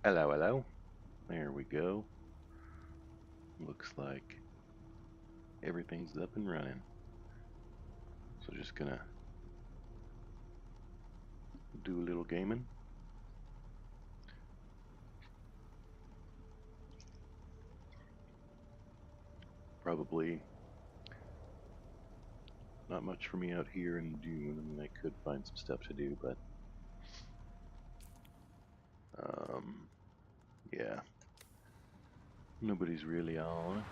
Hello, hello. There we go. Looks like everything's up and running. So just gonna do a little gaming. Probably not much for me out here in Dune. I mean, I could find some stuff to do, but um, yeah, nobody's really on.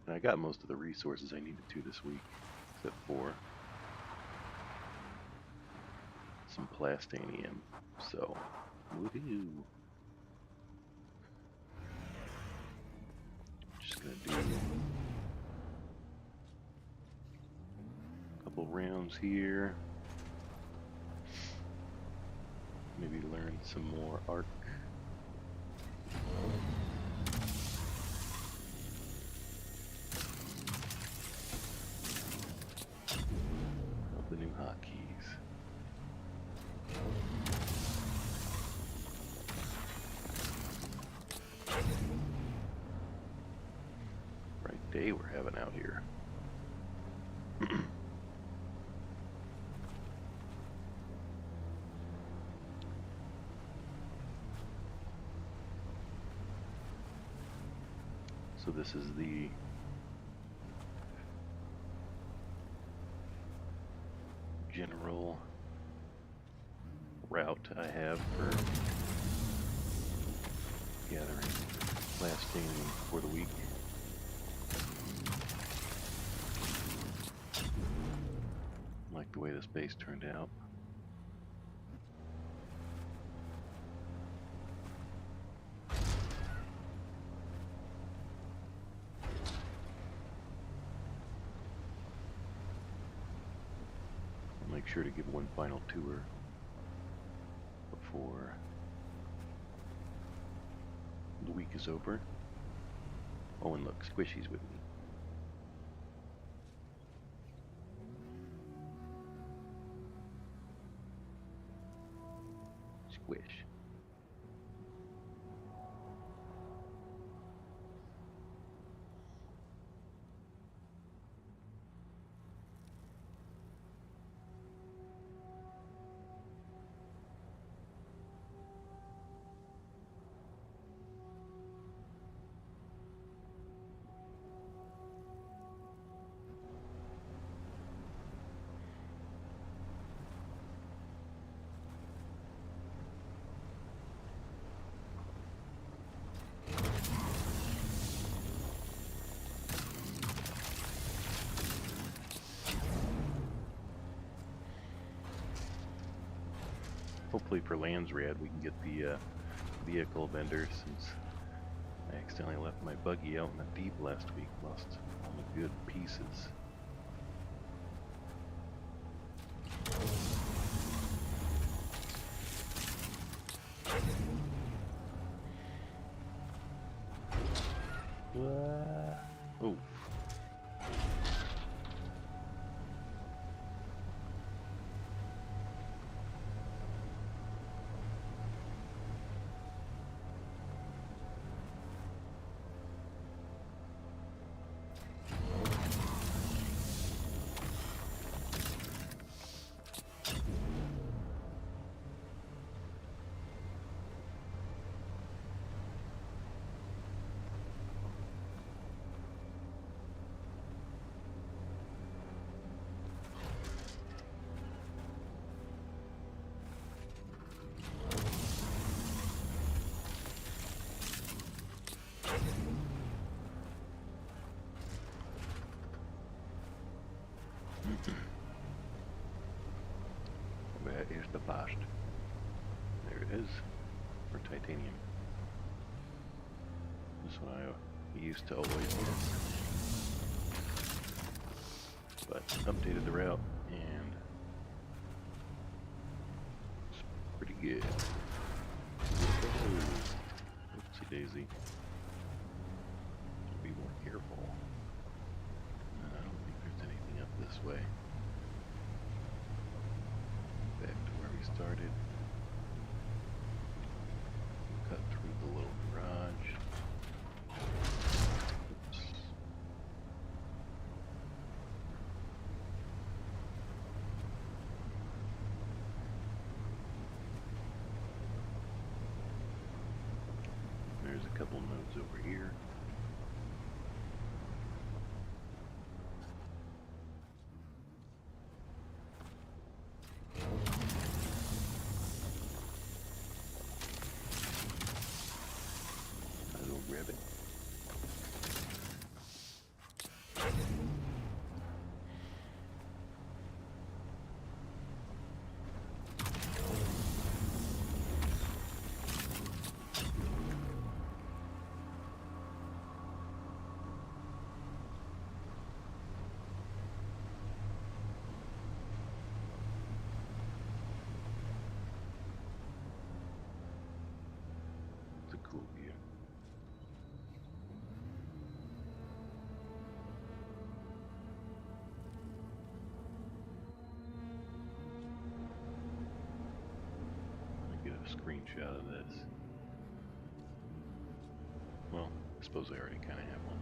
And I got most of the resources I needed to this week, except for some plastanium. So, woohoo! Just gonna do a couple rounds here. Maybe learn some more arc. Of the new hotkeys. Bright day we're having out here. So this is the general route I have for gathering plastanium for the week. Like the way this base turned out. I'll make sure to give one final tour before the week is over. Oh, and look, Squishy's with me. Squish. Hopefully for Landsrad we can get the vehicle vendor, since I accidentally left my buggy out in the deep last week. Lost all the good pieces. Oh. Where is the past? There it is. For titanium. This one I used to always miss. But updated the route and it's pretty good. Oopsie daisy. Be more careful. And I don't think there's anything up this way. Back to where we started. couple nodes over here. I'll go grab it. It's a cool view. Let me get a screenshot of this. Well, I suppose I already kind of have one.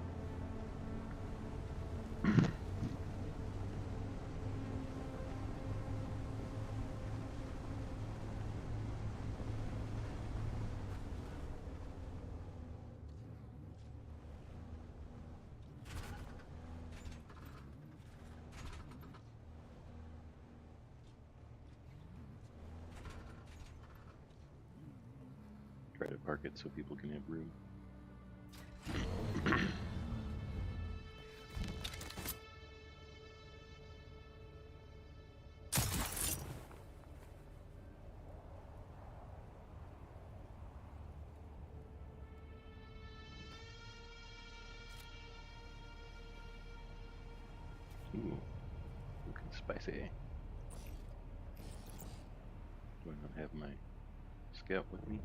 Try to park it so people can have room. Ooh, looking spicy. Do I not have my scout with me?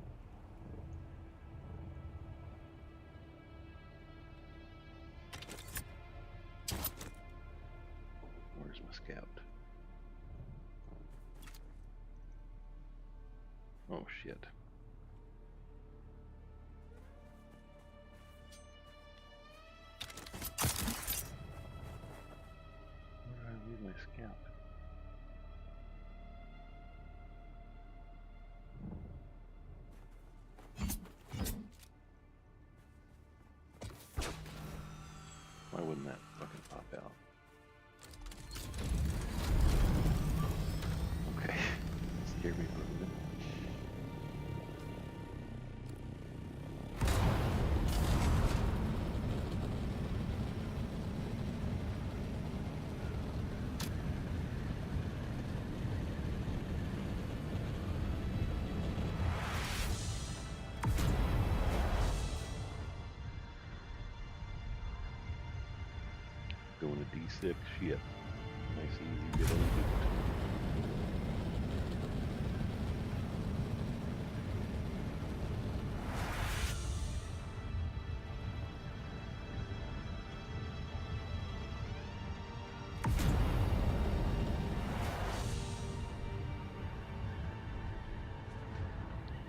Where's my scout? Oh shit. Where did I leave my scout? Why wouldn't that fucking pop out? Okay, scared me for a minute. Going to D6, shit. Nice easy get on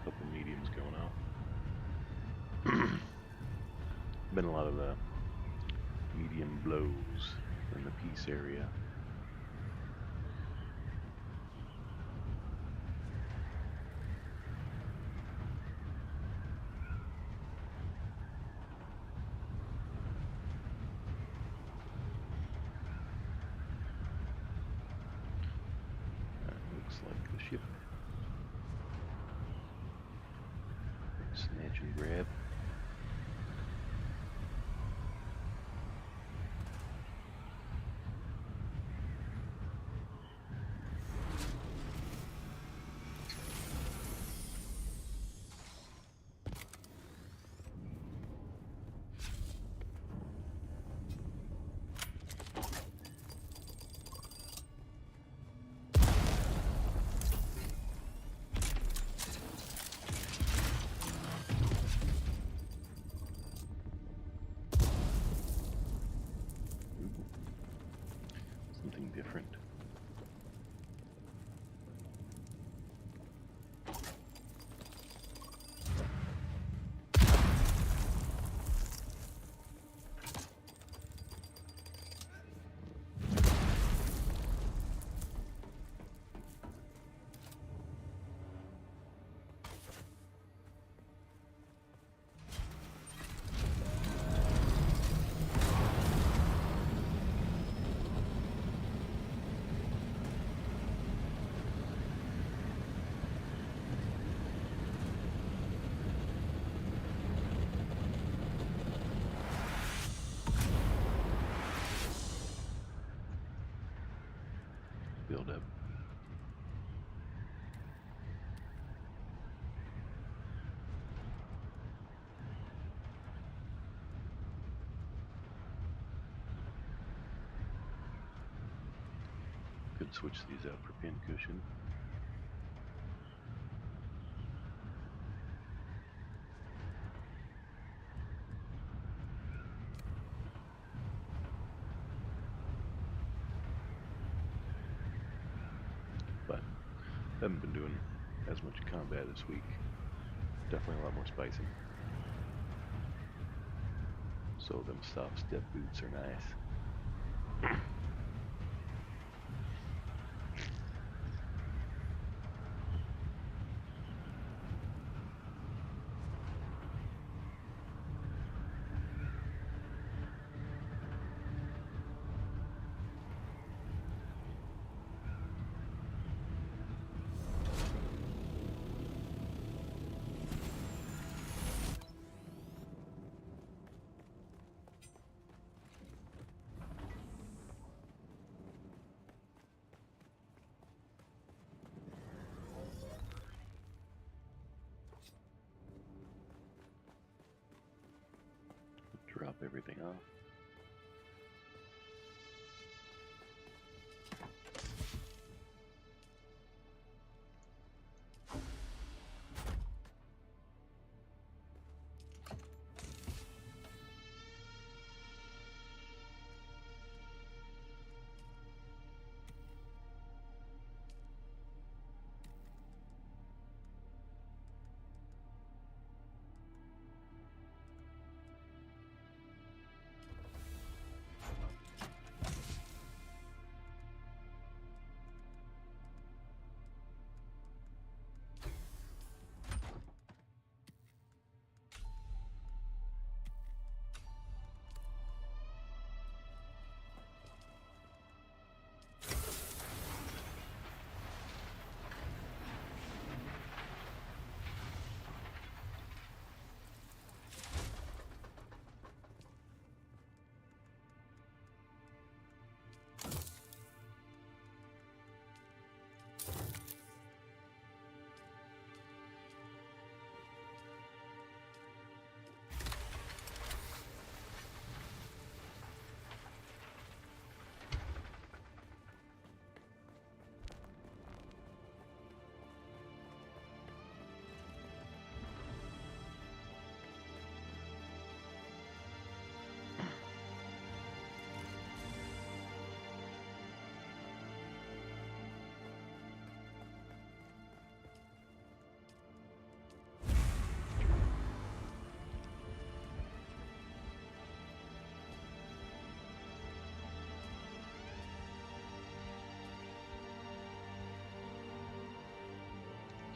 couple mediums going out. Been a lot of medium blows in the peace area. That looks like the ship. Snatch and grab. Something different. build up. Could switch these out for pin cushion. But haven't been doing as much combat this week. Definitely a lot more spicing. So them soft step boots are nice. Drop everything off.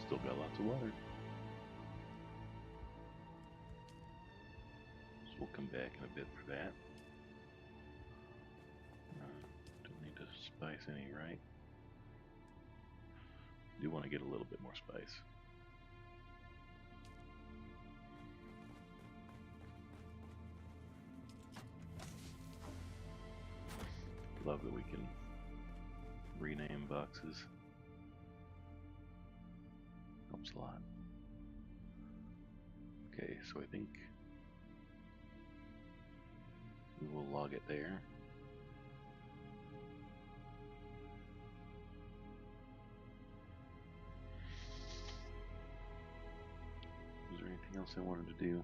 Still got lots of water. So we'll come back in a bit for that. Don't need to spice any, right? Do want to get a little bit more spice. Love that we can rename boxes. Helps a lot. Okay, so I think we will log it there. Was there anything else I wanted to do?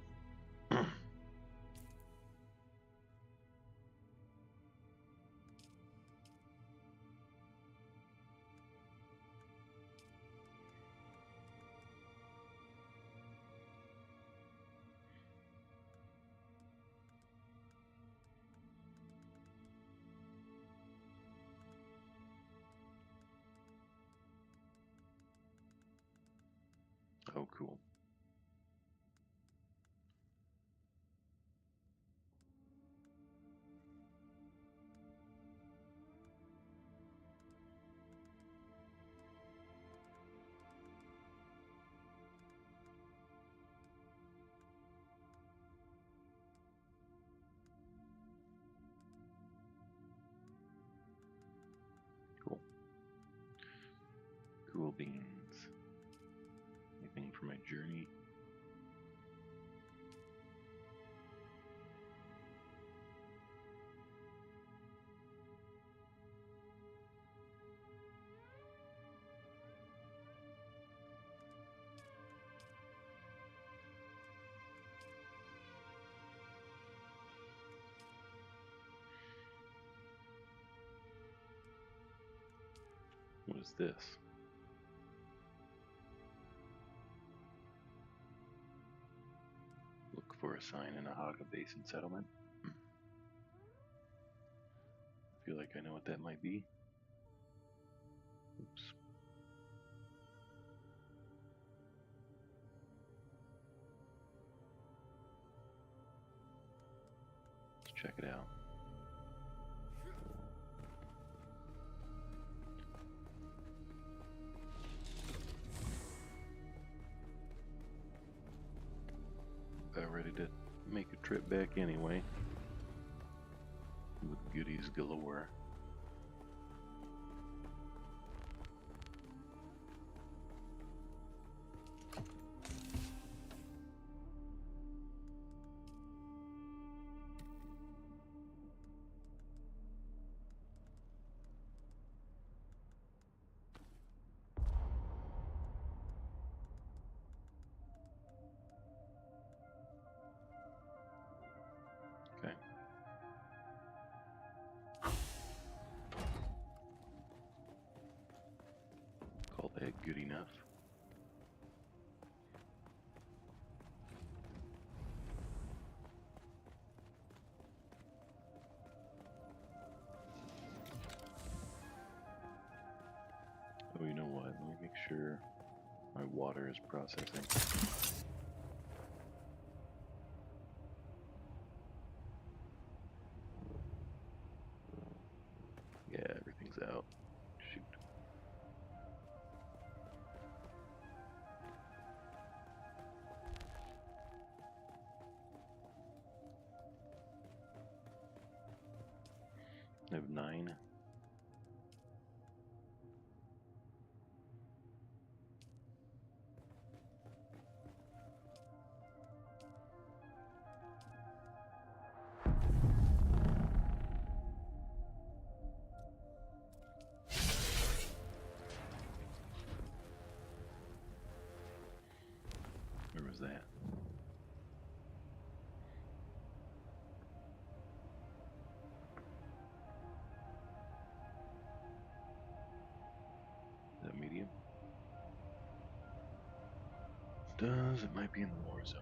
Oh, cool. Cool. beans. Anything for my journey? What is this? Look for a sign in a Haga Basin settlement. I feel like I know what that might be. Oops. Let's check it out. About ready to make a trip back anyway, with goodies galore. Okay. Call that good enough. Oh, you know what? Let me make sure my water is processing. Yeah, everything's out. Shoot. I have 9. Where was that? Is that medium? It might be in the war zone.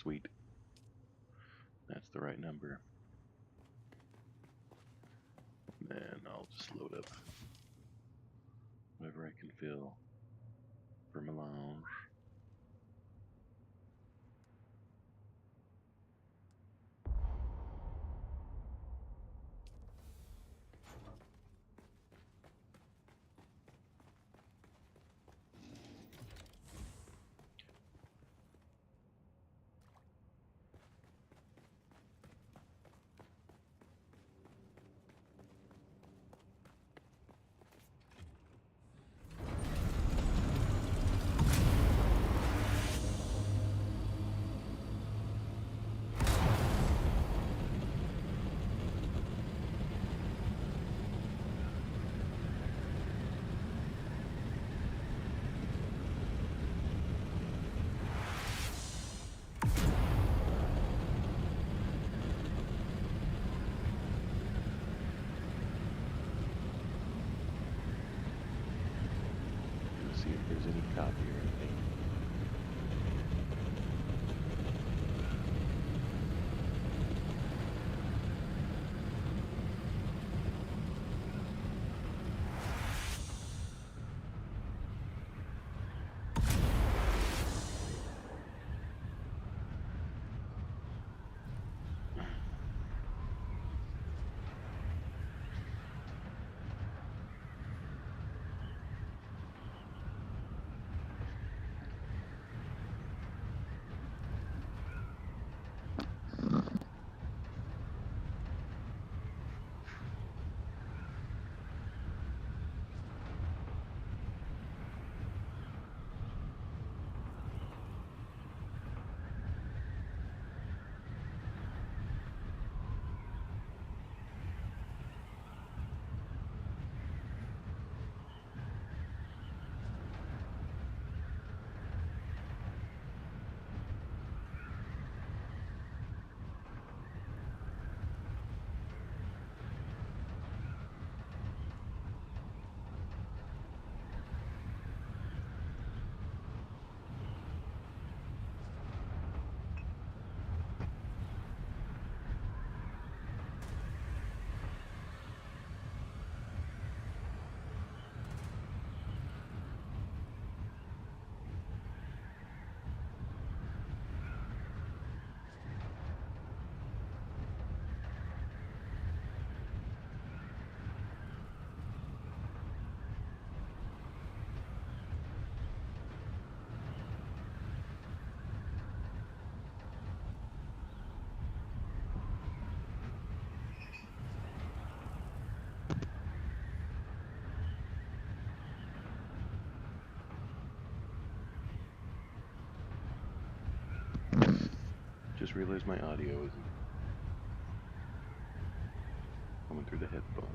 Sweet. That's the right number. Then I'll just load up whatever I can fill for melange. See if there's any copy or anything. Just realized my audio isn't coming through the headphone.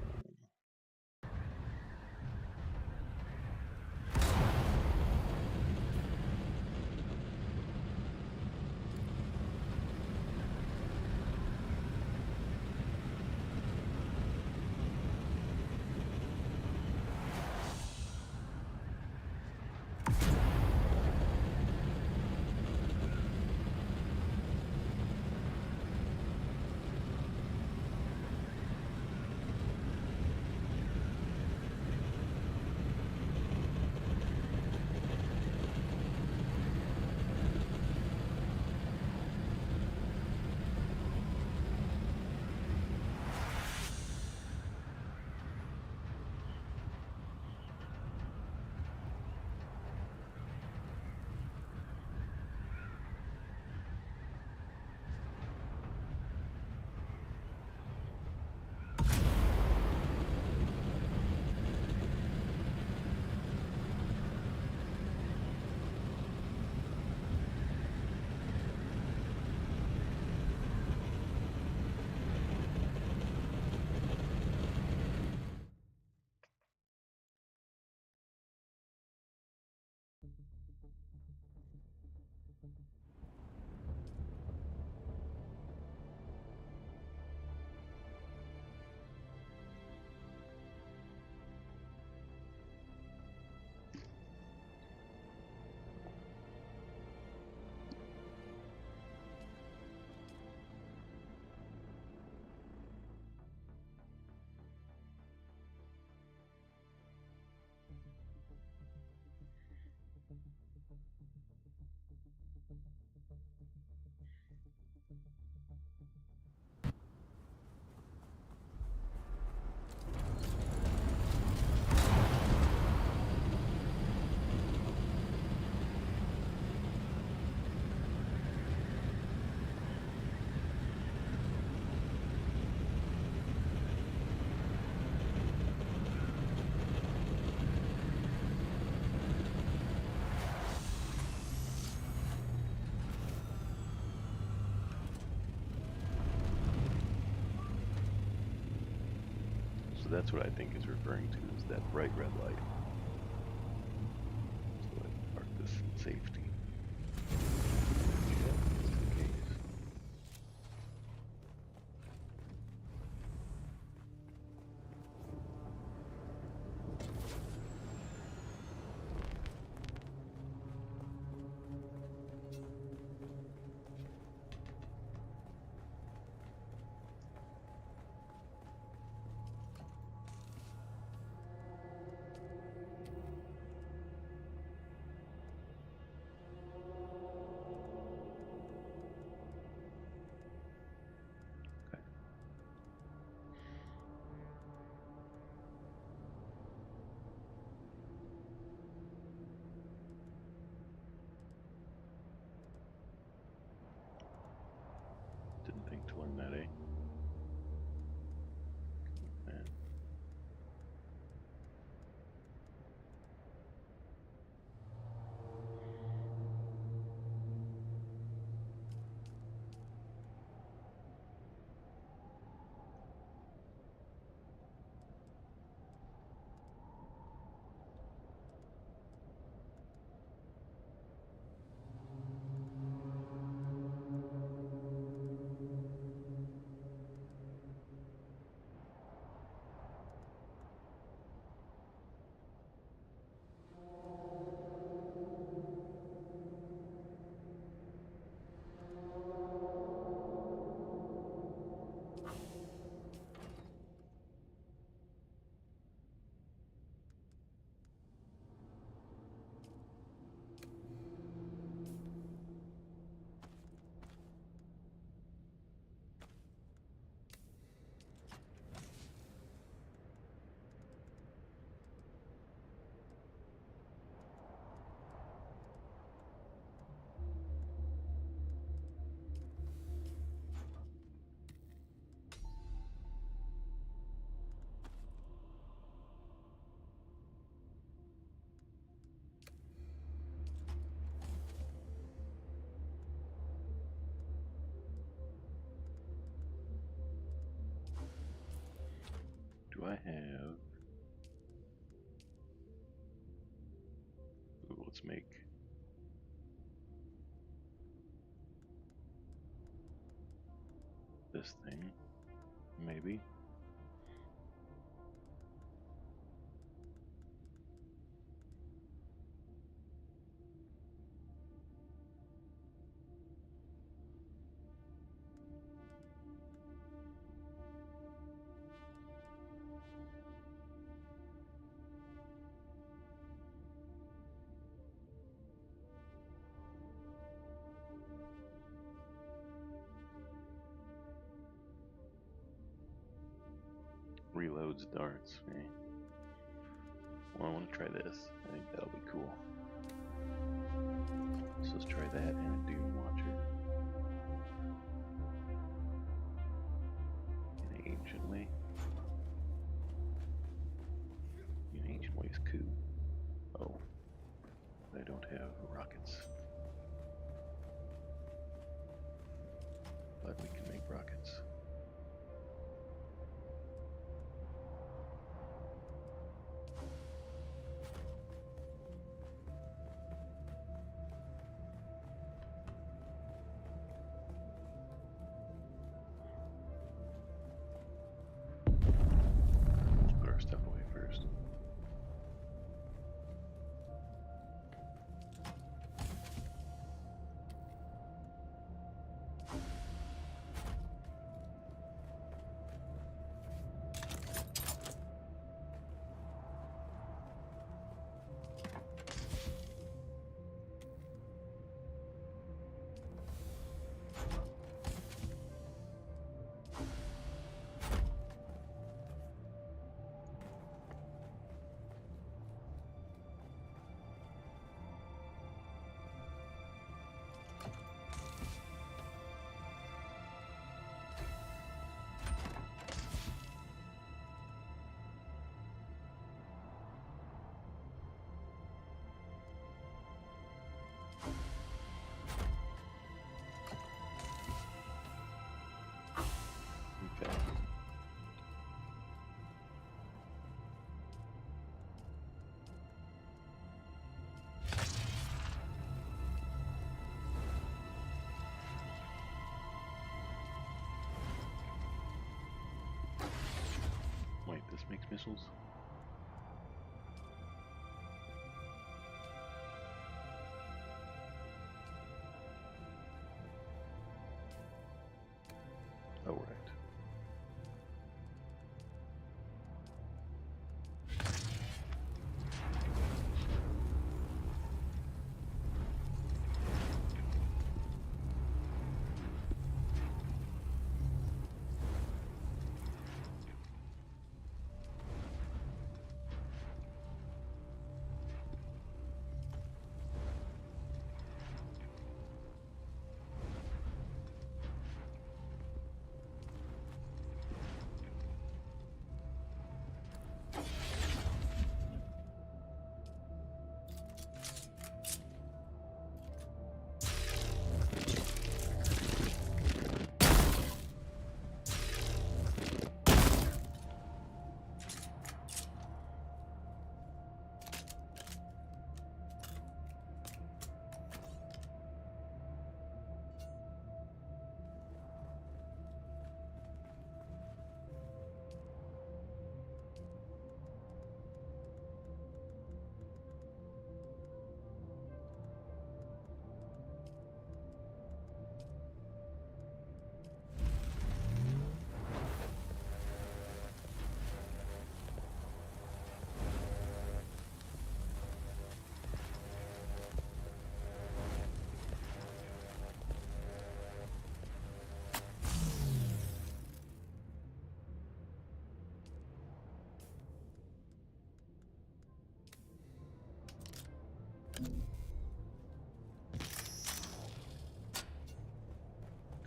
that's what I think is referring to, is that bright red light. So I park this in safety. Yeah, just in case. Didn't think to learn that, eh? Man. Do I have... Ooh, let's make... this thing, maybe. Reloads darts, eh? Well, I want to try this. I think that'll be cool. So let's try that and a Dune Watcher. In an ancient way. In an ancient way is cool. Oh. I don't have rockets. But we can make rockets. missiles. Oh, right.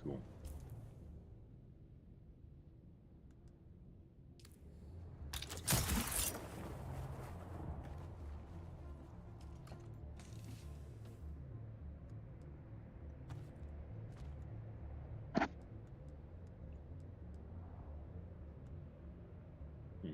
Cool. Hmm.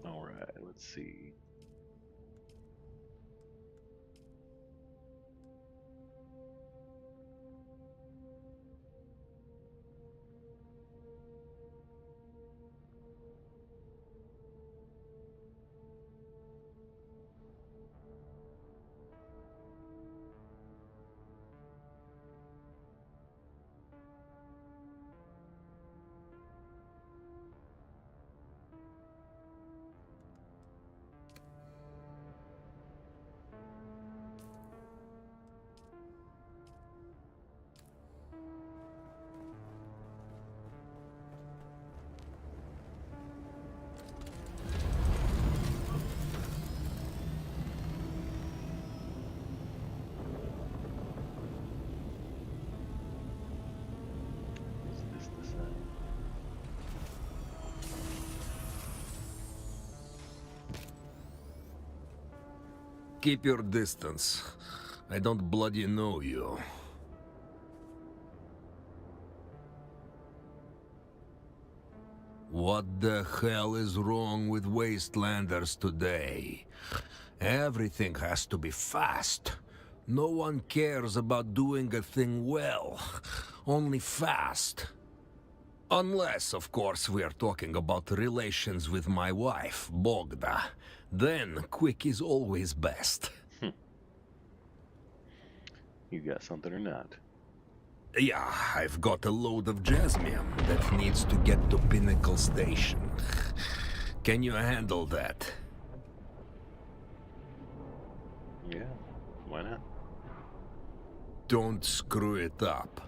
All right, let's see. Is this the sign? Keep your distance. I don't bloody know you. What the hell is wrong with Wastelanders today? Everything has to be fast. No one cares about doing a thing well, only fast. Unless, of course, we are talking about relations with my wife, Bogda. Then, quick is always best. You got something or not? Yeah, I've got a load of jasmine that needs to get to Pinnacle Station. Can you handle that? Yeah, why not? Don't screw it up.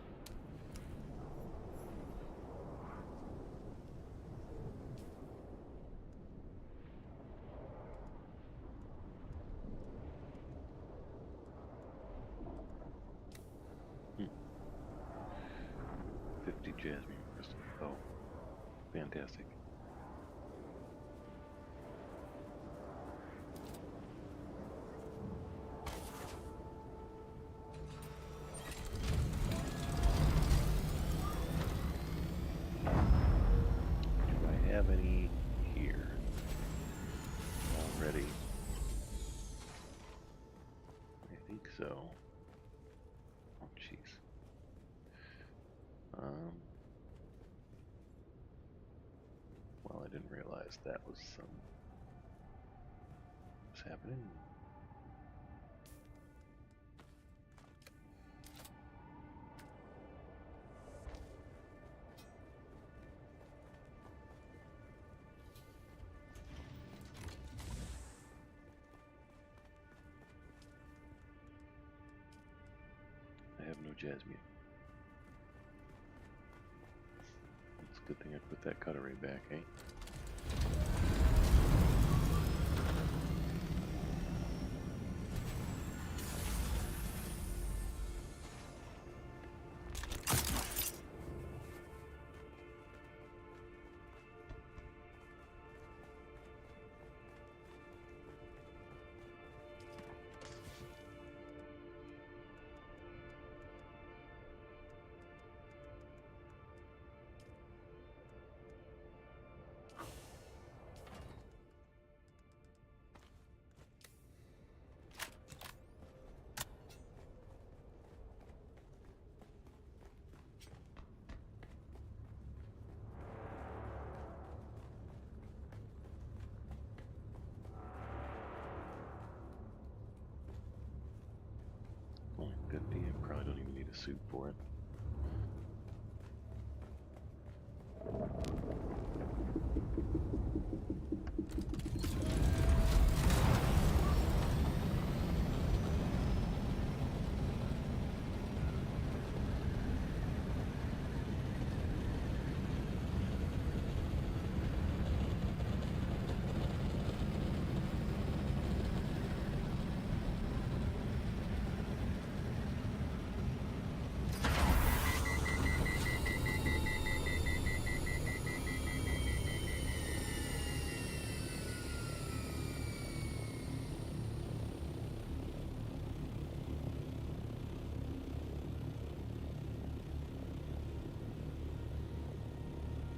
Jasmine crystal. Oh, fantastic. Do I have any here already? I think so. Oh, jeez. Well, I didn't realize that was what's happening. I have no jasmine. It's a good thing I put that cutlery back, eh? Well, good idea. Probably don't even need a suit for it.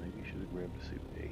Maybe I should have grabbed a suit, eh?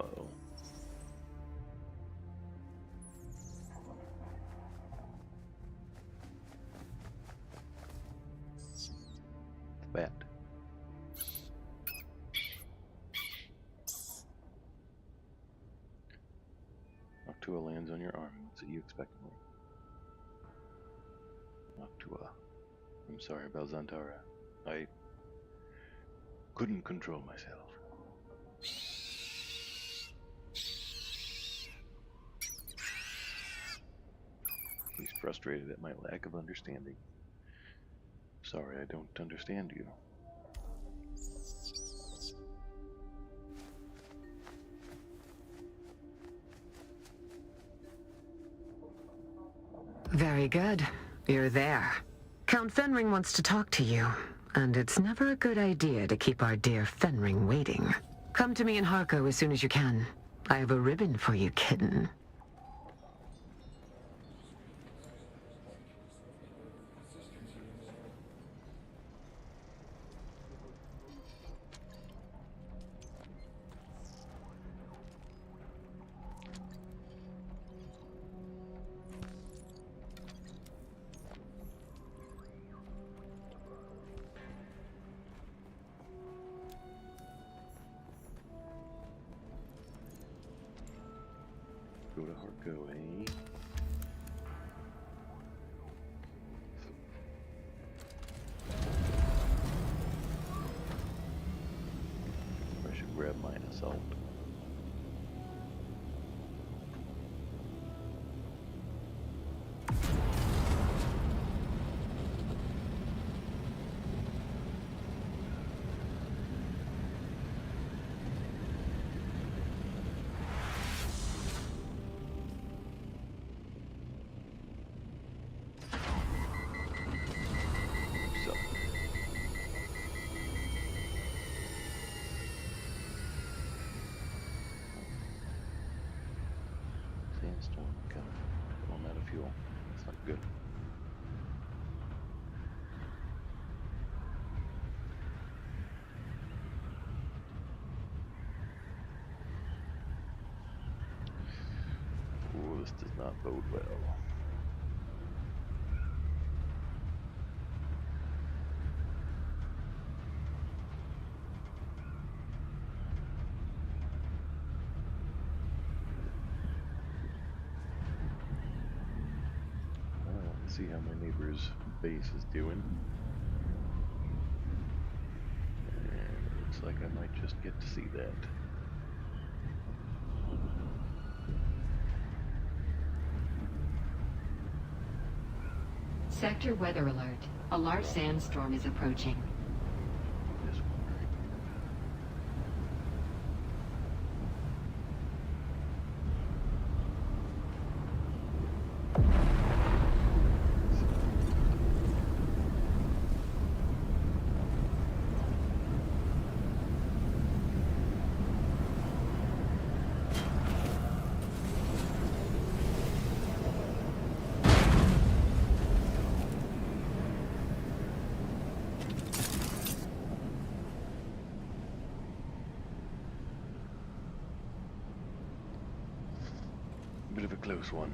Uh-oh. Bat. Noctua lands on your arm and looks at you expectantly. Noctua. I'm sorry about Zantara. I couldn't control myself. He's frustrated at my lack of understanding. Sorry, I don't understand you. Very good. You're there. Count Fenring wants to talk to you, and it's never a good idea to keep our dear Fenring waiting. Come to me in Harko as soon as you can. I have a ribbon for you, kitten. Go to Harko, eh? I should grab my assault. Sandstorm coming. I'm out of fuel. That's not good. Ooh, this does not bode well. Let's see how my neighbor's base is doing. And it looks like I might just get to see that. Sector weather alert. A large sandstorm is approaching. Just wondering. Bit of a close one.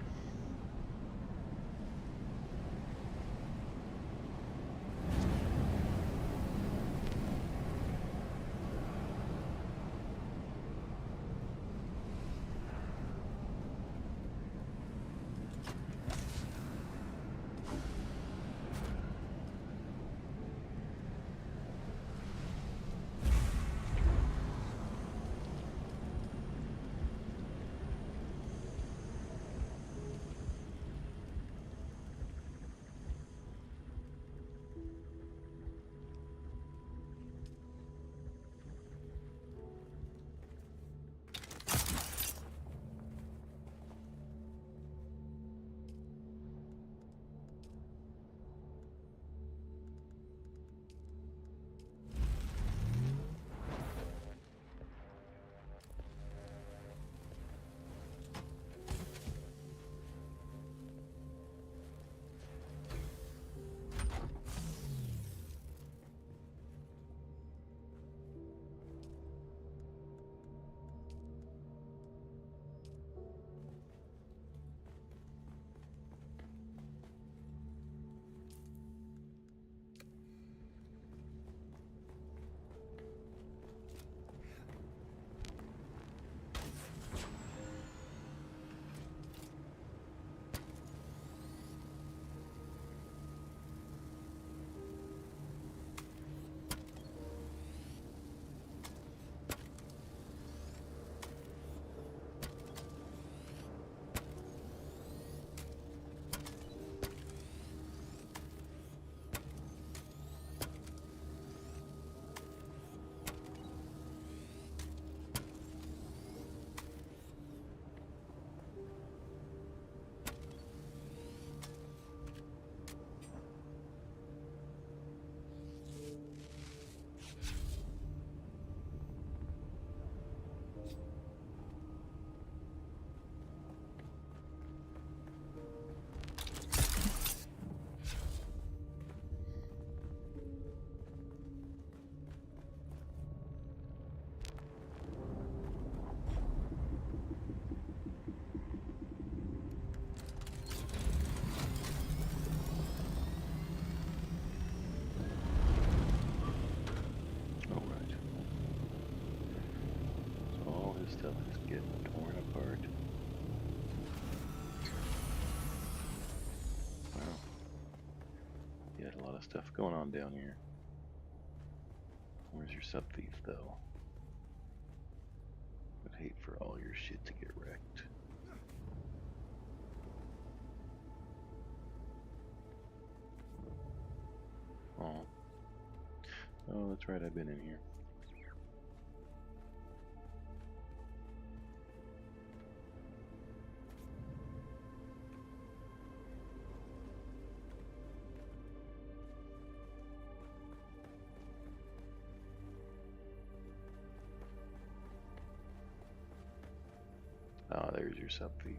Getting torn apart. Well, you had a lot of stuff going on down here. Where's your sub-thief, though? I'd hate for all your shit to get wrecked. Oh. Oh, that's right, I've been in here. Ah, there's your sub-thief.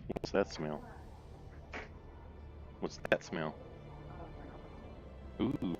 What's that smell? What's that smell? Ooh.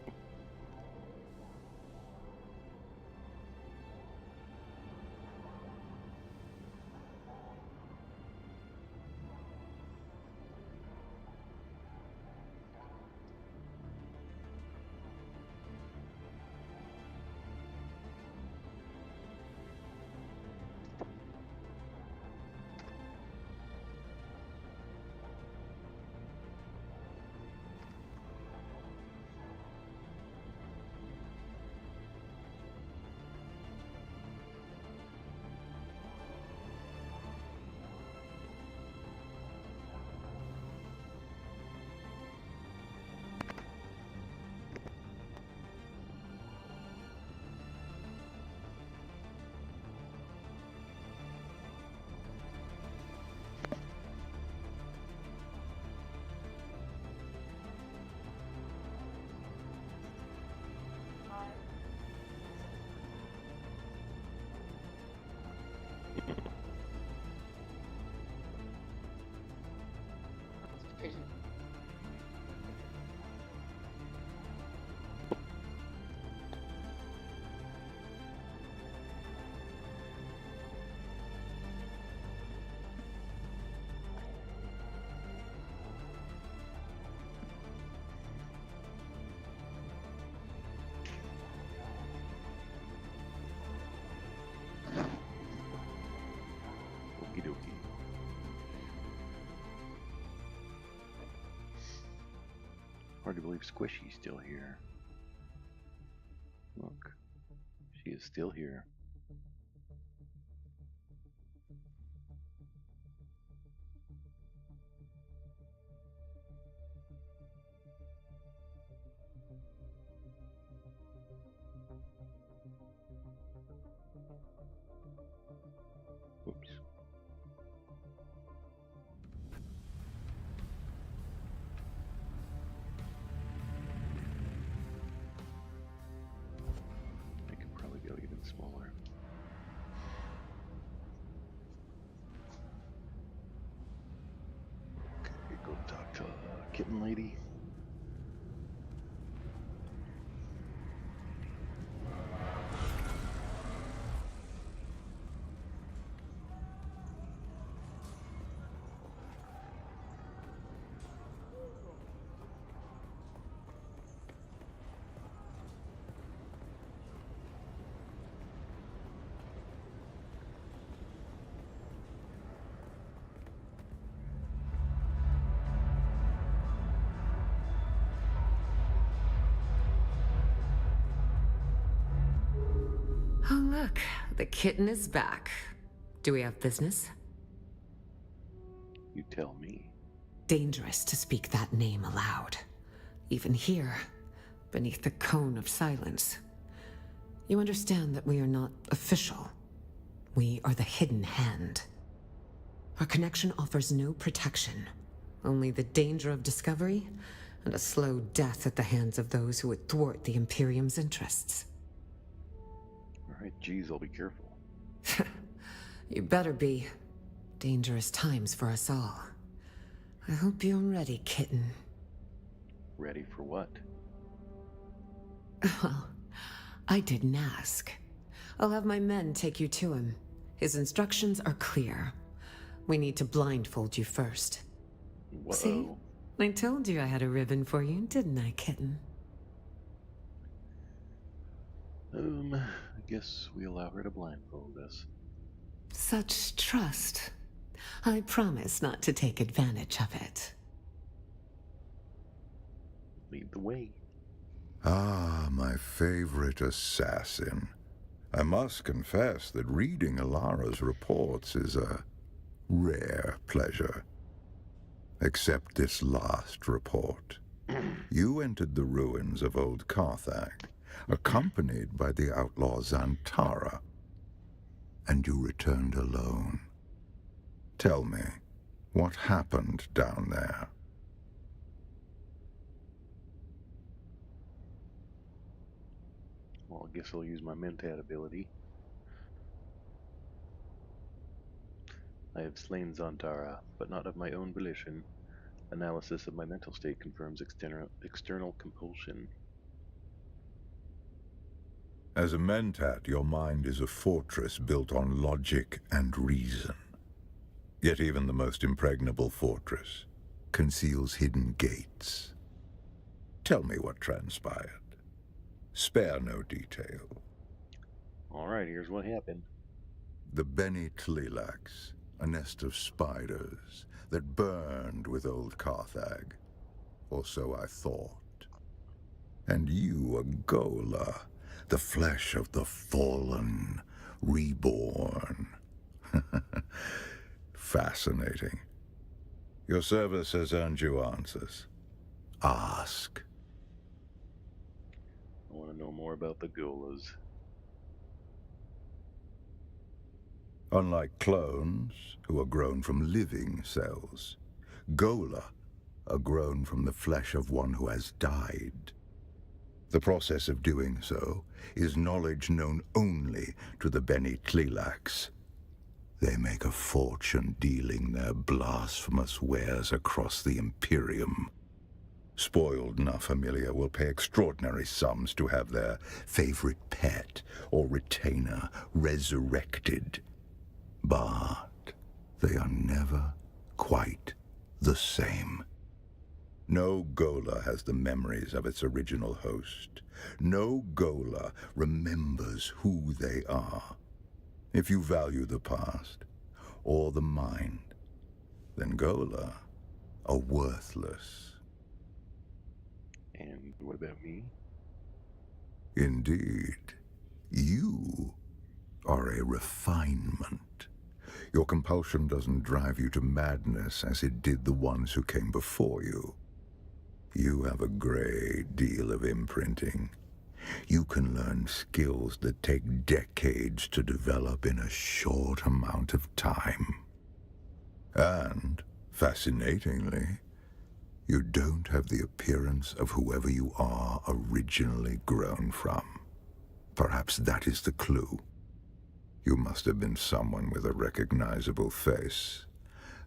Okie dokie. Hard to believe Squishy's still here. Look, she is still here. Oops. I could probably go even smaller. Okay, go talk to Kitten Lady. look, the kitten is back. Do we have business? You tell me. Dangerous to speak that name aloud. Even here, beneath the cone of silence. You understand that we are not official. We are the Hidden Hand. Our connection offers no protection, only the danger of discovery and a slow death at the hands of those who would thwart the Imperium's interests. Alright, geez, I'll be careful. You better be. Dangerous times for us all. I hope you're ready, kitten. Ready for what? Well, I didn't ask. I'll have my men take you to him. His instructions are clear. We need to blindfold you first. Whoa. See? I told you I had a ribbon for you, didn't I, kitten? I guess we allow her to blindfold us. Such trust. I promise not to take advantage of it. Lead the way. Ah, my favorite assassin. I must confess that reading Alara's reports is a rare pleasure. Except this last report. You entered the ruins of Old Carthag, accompanied by the outlaw Zantara, and you returned alone. Tell me, what happened down there? Well, I guess I'll use my mentat ability. I have slain Zantara, but not of my own volition. Analysis of my mental state confirms external compulsion. As a mentat, your mind is a fortress built on logic and reason. Yet even the most impregnable fortress conceals hidden gates. Tell me what transpired. Spare no detail. Alright, here's what happened. The Beni Tlilax, a nest of spiders that burned with Old Carthag, or so I thought. And you, a Gola, the flesh of the fallen, reborn. Fascinating. Your service has earned you answers. Ask. I want to know more about the Golas. Unlike clones, who are grown from living cells, Gola are grown from the flesh of one who has died. The process of doing so is knowledge known only to the Beni Tlilax. They make a fortune dealing their blasphemous wares across the Imperium. Spoiled Na Familia will pay extraordinary sums to have their favorite pet or retainer resurrected. But they are never quite the same. No Gola has the memories of its original host. No Gola remembers who they are. If you value the past, or the mind, then Gola are worthless. And what about me? Indeed, you are a refinement. Your compulsion doesn't drive you to madness as it did the ones who came before you. You have a great deal of imprinting. You can learn skills that take decades to develop in a short amount of time. And, fascinatingly, you don't have the appearance of whoever you are originally grown from. Perhaps that is the clue. You must have been someone with a recognizable face.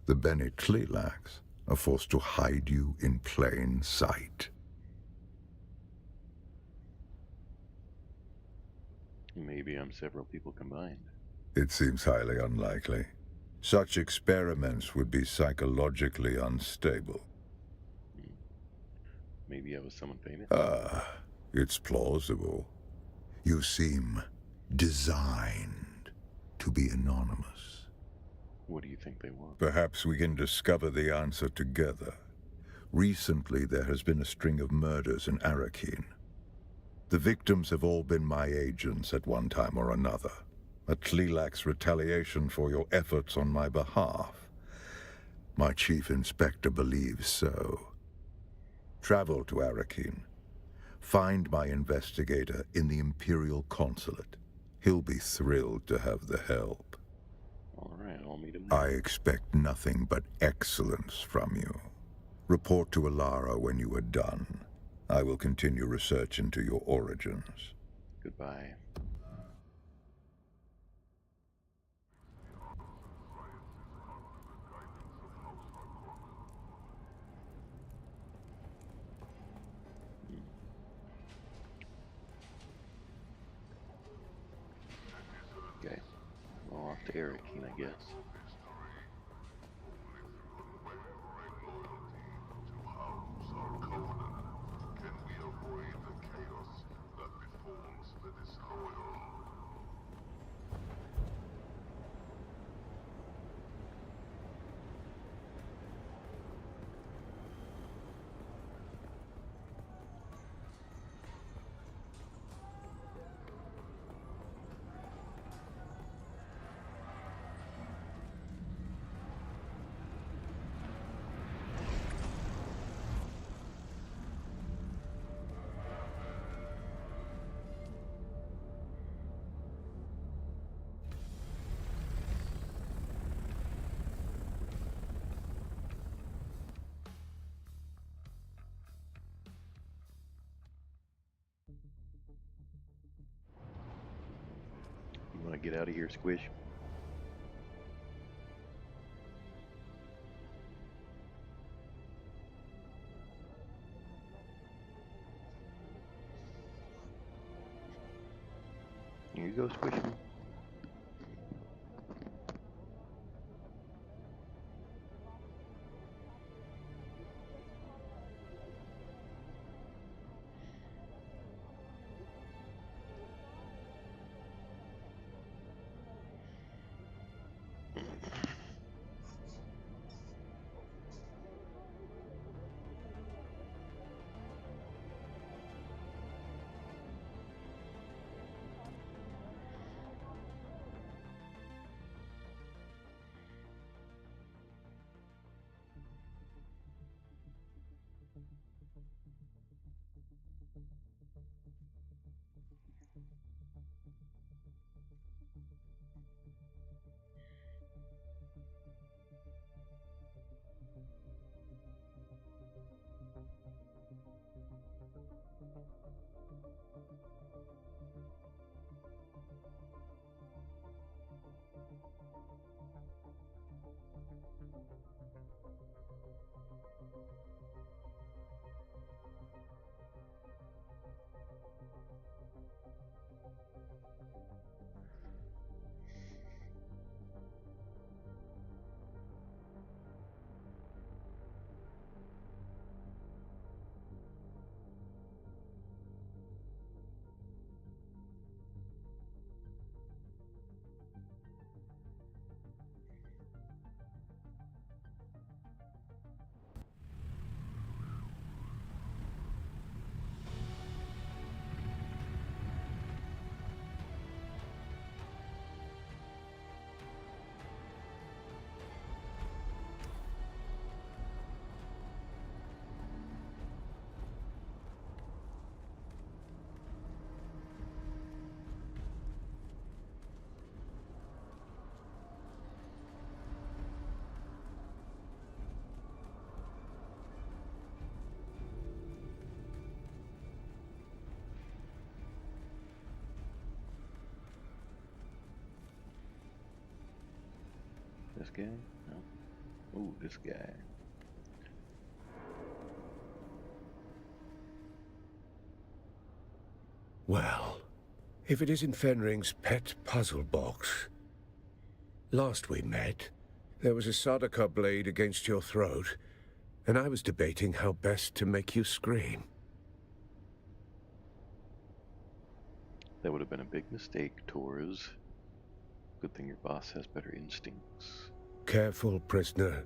The Beni Tlilax are forced to hide you in plain sight. Maybe I'm several people combined. It seems highly unlikely. Such experiments would be psychologically unstable. Maybe I was someone famous. It's plausible. You seem designed to be anonymous. What do you think they want? Perhaps we can discover the answer together. Recently, there has been a string of murders in Arakeen. The victims have all been my agents at one time or another. A Tleelak's retaliation for your efforts on my behalf. My chief inspector believes so. Travel to Arakin. Find my investigator in the Imperial Consulate. He'll be thrilled to have the help. All right, I'll meet him. I expect nothing but excellence from you. Report to Alara when you are done. I will continue research into your origins. Goodbye. Okay. Well, off to Arakin, I guess. You want to get out of here, Squish? Here you go, Squishy. This guy? No. Ooh, this guy. Well, if it isn't Fenring's pet puzzle box. Last we met, there was a Sardaukar blade against your throat, and I was debating how best to make you scream. That would have been a big mistake, Torres. Good thing your boss has better instincts. Careful, prisoner.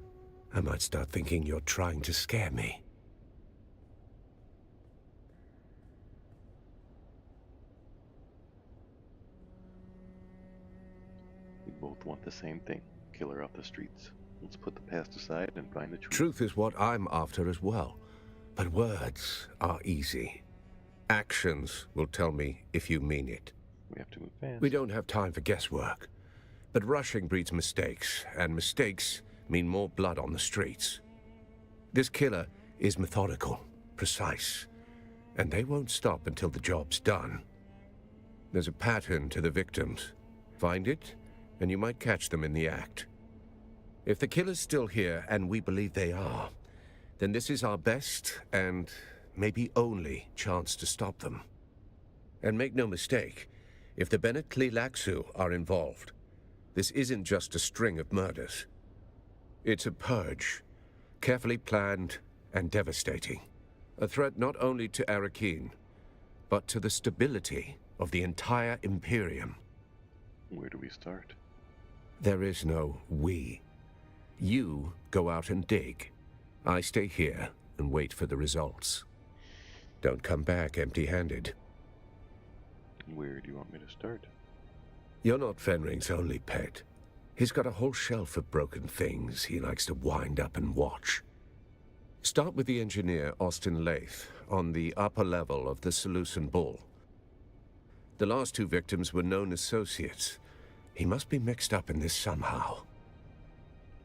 I might start thinking you're trying to scare me. the same thing. Killer off the streets. Let's put the past aside and find the truth. Truth is what I'm after as well. But words are easy. Actions will tell me if you mean it. We have to move fast. We don't have time for guesswork. But rushing breeds mistakes, and mistakes mean more blood on the streets. This killer is methodical, precise, and they won't stop until the job's done. There's a pattern to the victims. Find it, and you might catch them in the act. If the killer's still here, and we believe they are, then this is our best and maybe only chance to stop them. And make no mistake, if the Bennett Tlilaxu are involved, this isn't just a string of murders. It's a purge, carefully planned and devastating. A threat not only to Arakeen, but to the stability of the entire Imperium. Where do we start? There is no we. You go out and dig. I stay here and wait for the results. Don't come back empty-handed. Where do you want me to start? You're not Fenring's only pet. He's got a whole shelf of broken things he likes to wind up and watch. Start with the engineer, Austin Lath, on the upper level of the Seleucid Bull. The last two victims were known associates. He must be mixed up in this somehow.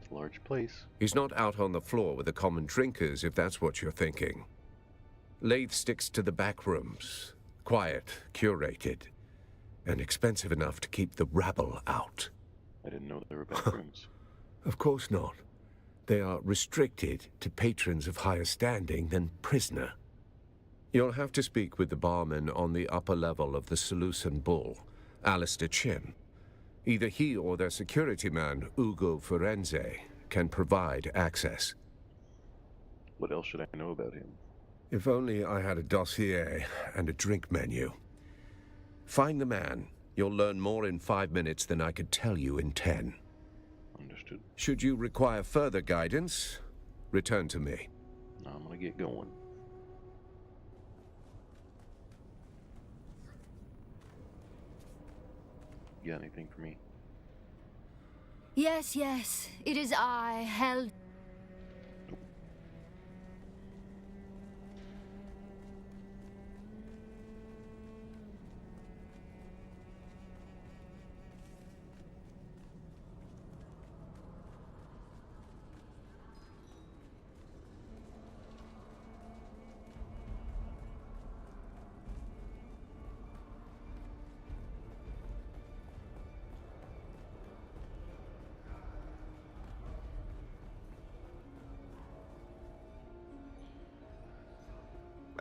It's a large place. He's not out on the floor with the common drinkers, if that's what you're thinking. Lath sticks to the back rooms. Quiet, curated, and expensive enough to keep the rabble out. I didn't know there were bathrooms. Of course not. They are restricted to patrons of higher standing than prisoner. You'll have to speak with the barman on the upper level of the Seleucid Bull, Alistair Chim. Either he or their security man, Ugo Ferenze, can provide access. What else should I know about him? If only I had a dossier and a drink menu. Find the man. You'll learn more in 5 minutes than I could tell you in 10. Understood. Should you require further guidance, return to me. I'm gonna get going. You got anything for me? Yes, yes. It is I, Hel...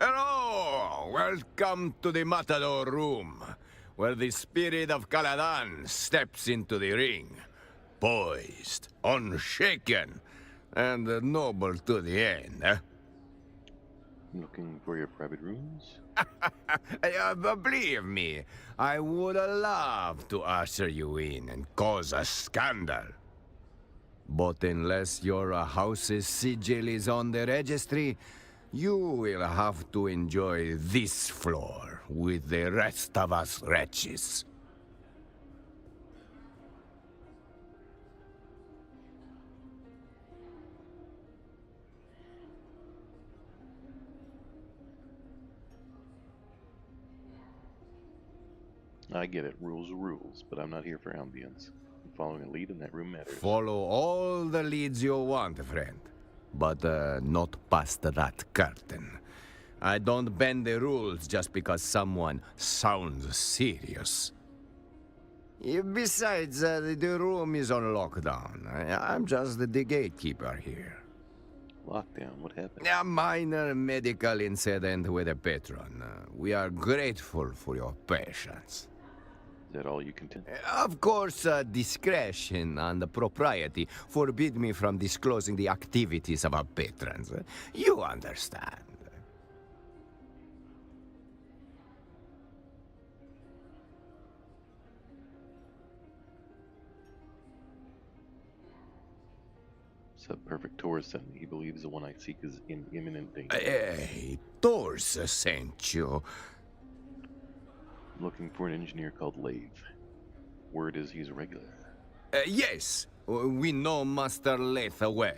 Hello! Welcome to the Matador Room, where the spirit of Caladan steps into the ring. Poised, unshaken, and noble to the end, eh? Looking for your private rooms? Believe me, I would love to usher you in and cause a scandal. But unless your house's sigil is on the registry, you will have to enjoy this floor with the rest of us wretches. I get it, rules are rules, but I'm not here for ambience. Following a lead in that room matters. Follow all the leads you want, friend. But not past that curtain. I don't bend the rules just because someone sounds serious. Besides, the room is on lockdown. I'm just the gatekeeper here. Lockdown, what happened? A minor medical incident with a patron. We are grateful for your patience. Is that all you contend? Of course, discretion and propriety forbid me from disclosing the activities of our patrons. You understand. Sub-perfect tourist sent me. He believes the one I seek is in imminent danger. Hey, Thors sent you. I'm looking for an engineer called Lave. Word is he's a regular. Yes, we know Master Letha well.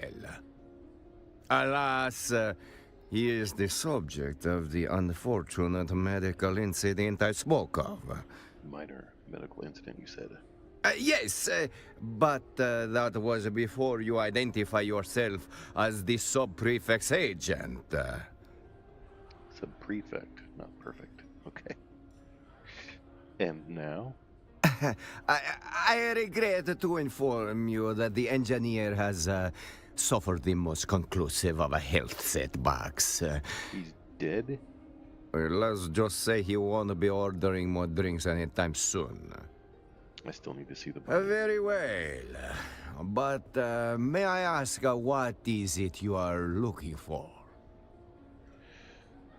Alas, he is the subject of the unfortunate medical incident I spoke of. Minor medical incident, you said. Yes, but that was before you identify yourself as the sub-prefect's agent. Sub-prefect, not perfect. Okay. And now? I regret to inform you that the engineer has suffered the most conclusive of a health setbacks. He's dead? Let's just say he won't be ordering more drinks anytime soon. I still need to see the body. Very well. But may I ask what is it you are looking for?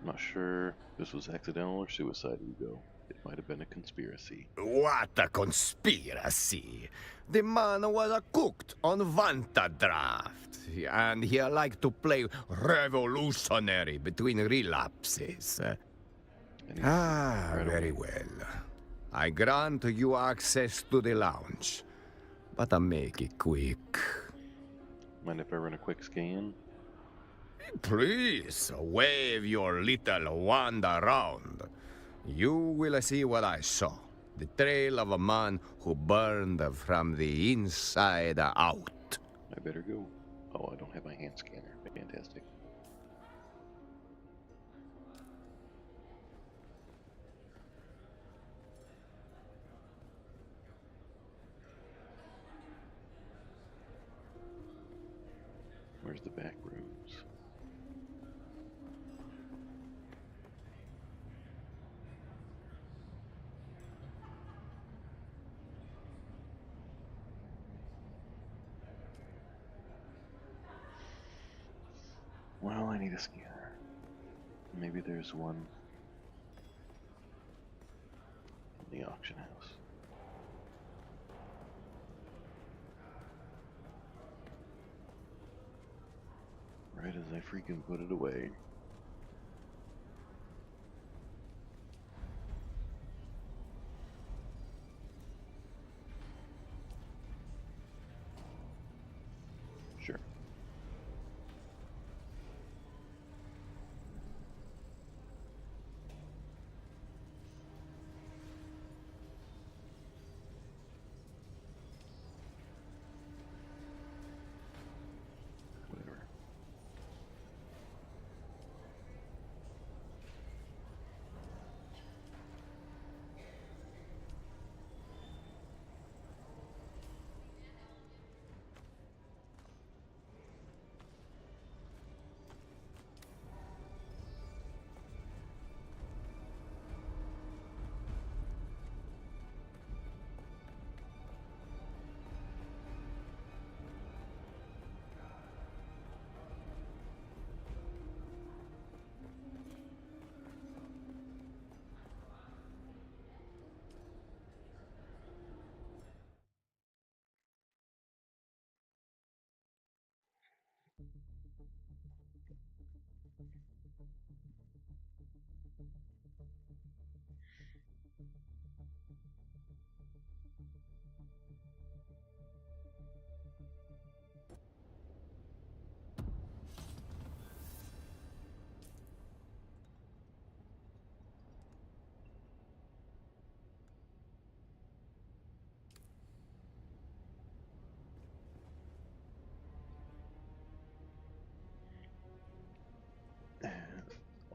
I'm not sure if this was accidental or suicide, Hugo. It might have been a conspiracy. What a conspiracy! The man was cooked on Vanta draft, and he liked to play revolutionary between relapses. Very well. I grant you access to the lounge, but I make it quick. Mind if I run a quick scan? Please, wave your little wand around. You will see what I saw. The trail of a man who burned from the inside out. I better go. Oh, I don't have my hand scanner. Fantastic. Where's the back rooms? Well, I need a scanner. Maybe there's one in the auction house. Right as I freaking put it away. Sure. Whatever.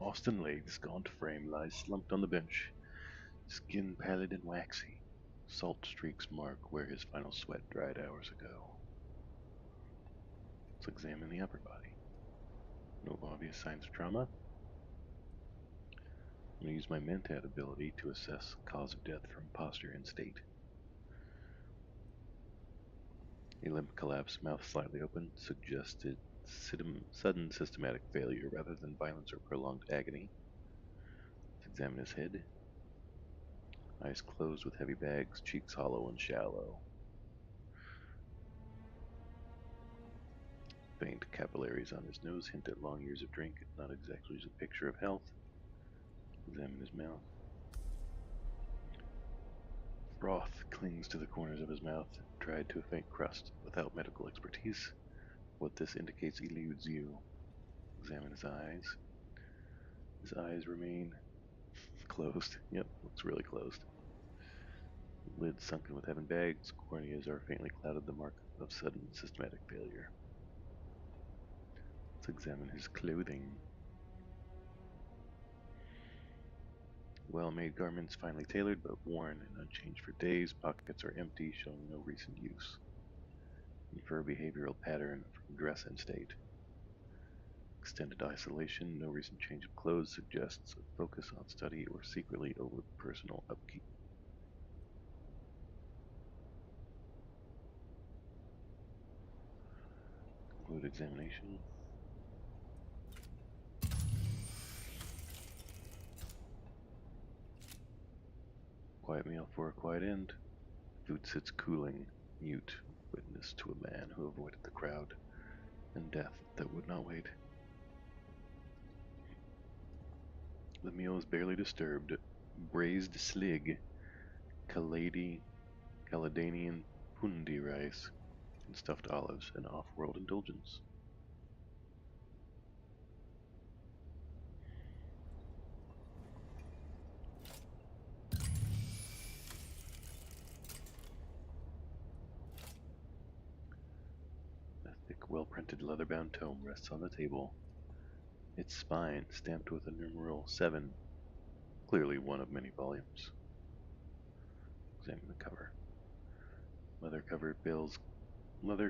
Austin Lake's gaunt frame lies slumped on the bench, skin pallid and waxy. Salt streaks mark where his final sweat dried hours ago. Let's examine the upper body. No obvious signs of trauma. I'm going to use my Mentat ability to assess cause of death from posture and state. A limp collapse, mouth slightly open, suggested sudden systematic failure rather than violence or prolonged agony. Let's examine his head. Eyes closed with heavy bags, cheeks hollow and shallow. Faint capillaries on his nose hint at long years of drink, not exactly a picture of health. Examine his mouth. Broth clings to the corners of his mouth, dried to a faint crust. Without medical expertise, what this indicates eludes you. Examine his eyes. His eyes remain closed. Yep, looks really closed. Lids sunken with heaven bags, corneas are faintly clouded, the mark of sudden systematic failure. Let's examine his clothing. Well-made garments, finely tailored but worn and unchanged for days. Pockets are empty, showing no recent use. Infer behavioral pattern from dress and state. Extended isolation, no recent change of clothes suggests a focus on study or secretly over personal upkeep. Conclude examination. Quiet meal for a quiet end. Food sits cooling, mute, witness to a man who avoided the crowd and death that would not wait. The meal is barely disturbed. Braised slig, Caledonian pundi rice, and stuffed olives, an off-world indulgence. A thick, well-printed leather-bound tome rests on the table, its spine stamped with a numeral 7, clearly one of many volumes. Examine the cover. Leather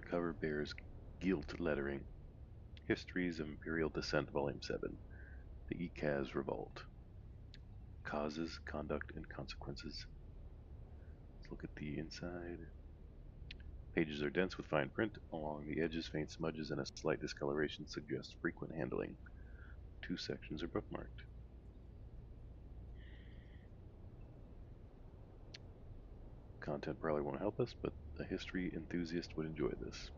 cover bears gilt lettering. Histories of Imperial Descent, Volume 7. The Ikaz Revolt. Causes, Conduct, and Consequences. Let's look at the inside. Pages are dense with fine print. Along the edges, faint smudges and a slight discoloration suggest frequent handling. 2 sections are bookmarked. Content probably won't help us, but a history enthusiast would enjoy this.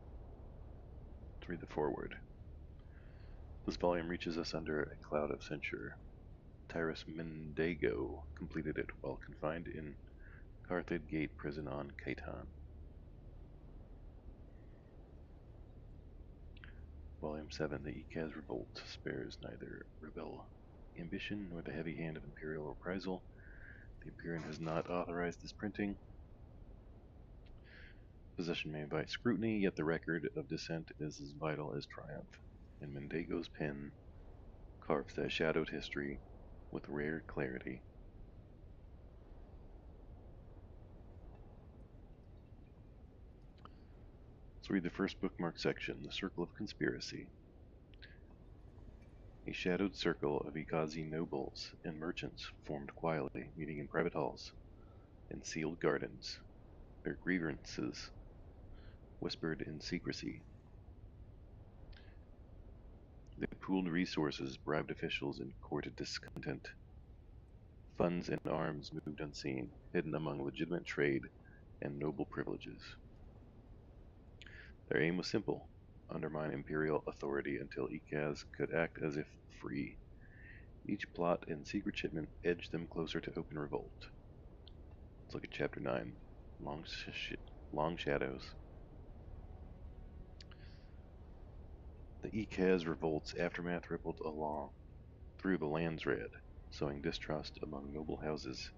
Let's read the foreword. This volume reaches us under a cloud of censure. Tyrus Mendago completed it while confined in Carthage Gate prison on Caitan. Volume 7, The Ikaz Revolt, spares neither rebel ambition nor the heavy hand of imperial reprisal. The Imperium has not authorized this printing. Possession may invite scrutiny, yet the record of descent is as vital as triumph. And Mendago's pen carves that shadowed history with rare clarity. Let's read the first bookmark section, The Circle of Conspiracy. A shadowed circle of Ikazi nobles and merchants formed quietly, meeting in private halls and sealed gardens. Their grievances whispered in secrecy. They pooled resources, bribed officials, and courted discontent. Funds and arms moved unseen, hidden among legitimate trade and noble privileges. Their aim was simple: undermine imperial authority until Ikaz could act as if free. Each plot and secret shipment edged them closer to open revolt. Let's look at Chapter 9, Long Shadows. The Ikaz revolt's aftermath rippled along through the land's red, sowing distrust among noble houses,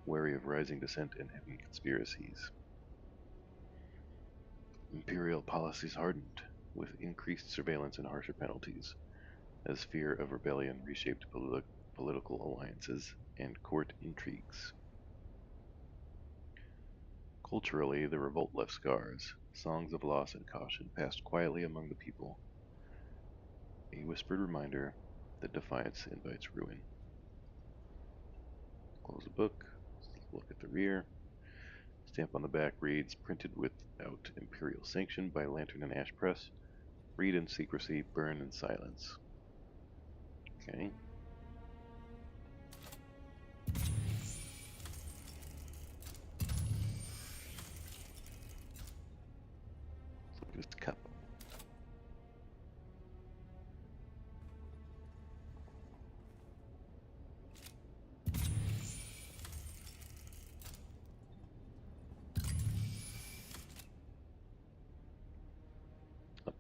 wary of rising dissent and hidden conspiracies. Imperial policies hardened, with increased surveillance and harsher penalties, as fear of rebellion reshaped political alliances and court intrigues. Culturally, the revolt left scars. Songs of loss and caution passed quietly among the people, a whispered reminder that defiance invites ruin. Close the book, look at the rear. Stamp on the back reads, printed without imperial sanction by Lantern and Ash Press. Read in secrecy, burn in silence. Okay. Let's look at this cup.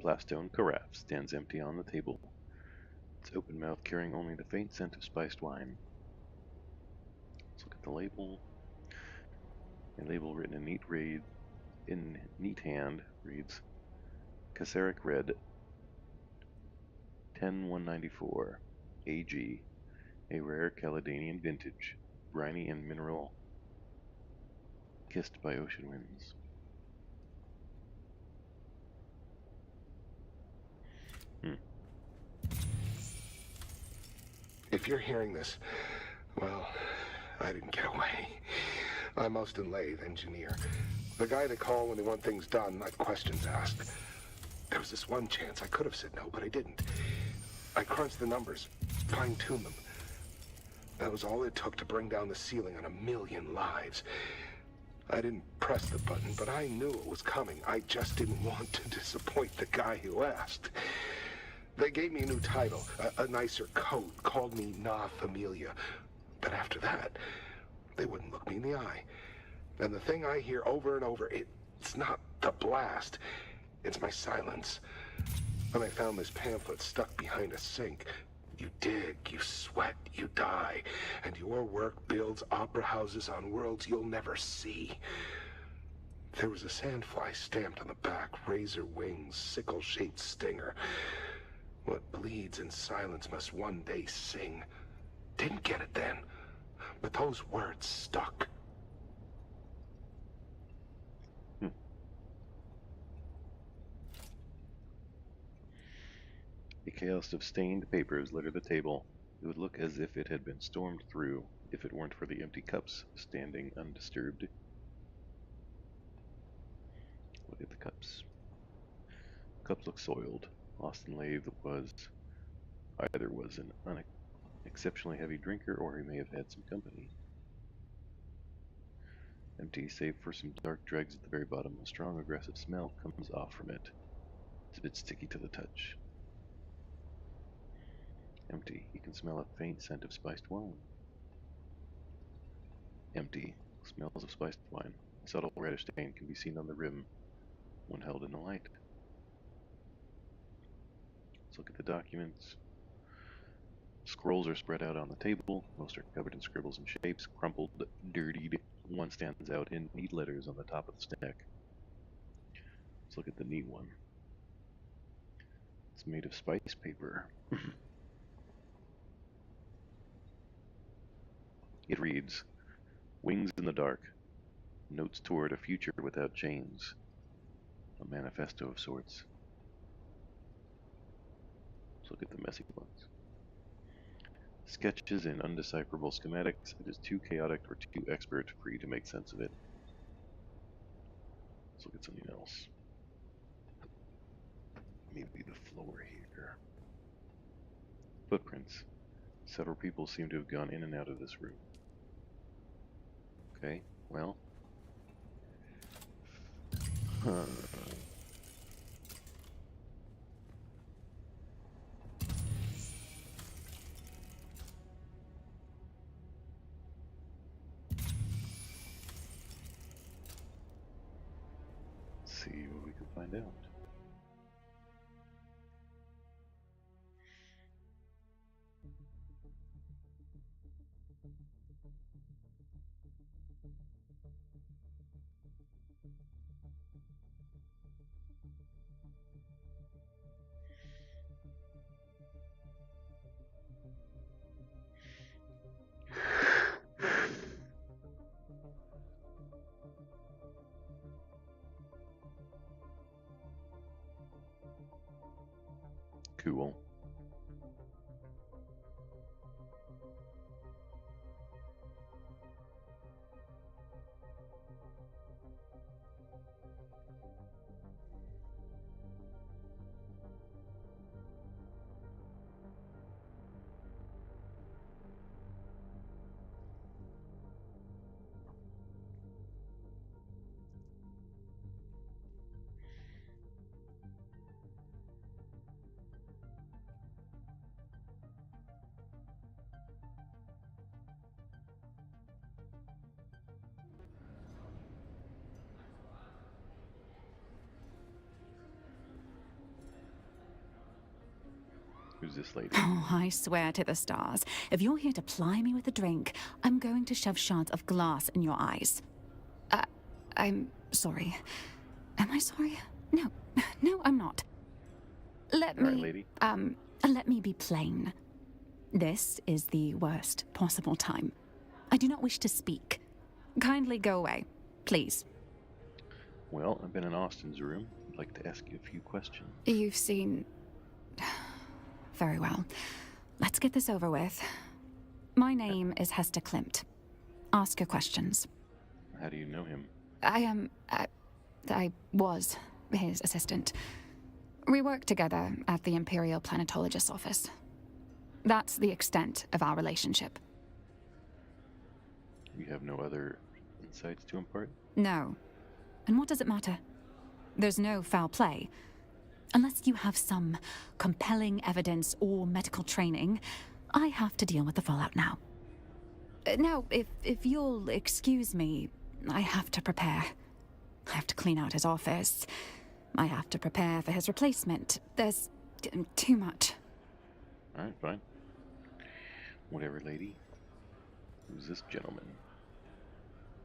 glass stone carafe stands empty on the table, its open mouth carrying only the faint scent of spiced wine. Let's look at the label. A label written in neat hand reads Caseric Red 10194 AG, a rare Caledonian vintage, briny and mineral, kissed by ocean winds. If you're hearing this, well, I didn't get away. I'm Austin Lathe, engineer. The guy they call when they want things done, not questions asked. There was this one chance I could have said no, but I didn't. I crunched the numbers, fine-tuned them. That was all it took to bring down the ceiling on 1,000,000 lives. I didn't press the button, but I knew it was coming. I just didn't want to disappoint the guy who asked. They gave me a new title, a nicer coat, called me Na Familia. But after that, they wouldn't look me in the eye. And the thing I hear over and over, it's not the blast, it's my silence. When I found this pamphlet stuck behind a sink, you dig, you sweat, you die, and your work builds opera houses on worlds you'll never see. There was a sandfly stamped on the back, razor wings, sickle-shaped stinger. What bleeds in silence must one day sing. Didn't get it then, but those words stuck. A chaos of stained papers littered the table. It would look as if it had been stormed through, if it weren't for the empty cups standing undisturbed. Look at the cups. Cups look soiled. Austin Lathe either was an exceptionally heavy drinker or he may have had some company. Empty, save for some dark dregs at the very bottom. A strong, aggressive smell comes off from it. It's a bit sticky to the touch. Empty. You can smell a faint scent of spiced wine. Empty. Smells of spiced wine. A subtle reddish stain can be seen on the rim when held in the light. Let's look at the documents. Scrolls are spread out on the table. Most are covered in scribbles and shapes, crumpled, dirtied. One stands out in neat letters on the top of the stack. Let's look at the neat one. It's made of spice paper. It reads, Wings in the Dark, Notes Toward a Future Without Chains. A manifesto of sorts. Let's look at the messy ones. Sketches in undecipherable schematics. It is too chaotic or too expert for you to make sense of it. Let's look at something else. Maybe the floor here. Footprints. Several people seem to have gone in and out of this room. Okay, well. Let's see what we can find out. Cool. Who's this lady? Oh, I swear to the stars. If you're here to ply me with a drink, I'm going to shove shards of glass in your eyes. I'm sorry. Am I sorry? No. No, I'm not. Let All right, me... lady. Let me be plain. This is the worst possible time. I do not wish to speak. Kindly go away, please. Well, I've been in Austin's room. I'd like to ask you a few questions. You've seen... Very well. Let's get this over with. My name is Hester Klimt. Ask your questions. How do you know him? I was his assistant. We worked together at the Imperial Planetologist's office. That's the extent of our relationship. You have no other insights to impart? No. And what does it matter? There's no foul play. Unless you have some compelling evidence or medical training, I have to deal with the fallout now. Now, if you'll excuse me, I have to prepare. I have to clean out his office. I have to prepare for his replacement. There's too much. All right, fine. Whatever, lady. Who's this gentleman?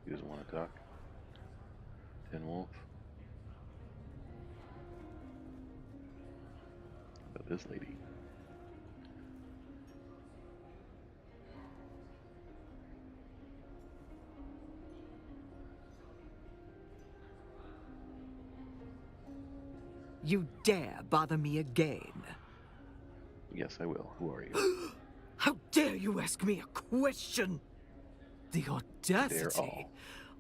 He doesn't want to talk. Ten Wolf. About this lady. You dare bother me again? Yes, I will. Who are you? How dare you ask me a question? The audacity! They're all.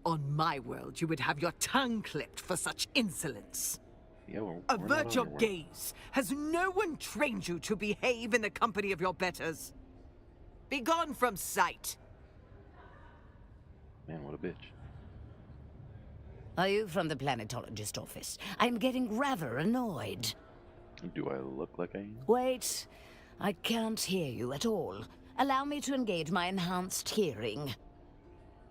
On my world, you would have your tongue clipped for such insolence. Yeah, we're Avert not your on our world. gaze. Has no one trained you to behave in the company of your betters? Be gone from sight. Man, what a bitch. Are you from the planetologist office? I'm getting rather annoyed. Do I look like I am? Wait, I can't hear you at all. Allow me to engage my enhanced hearing.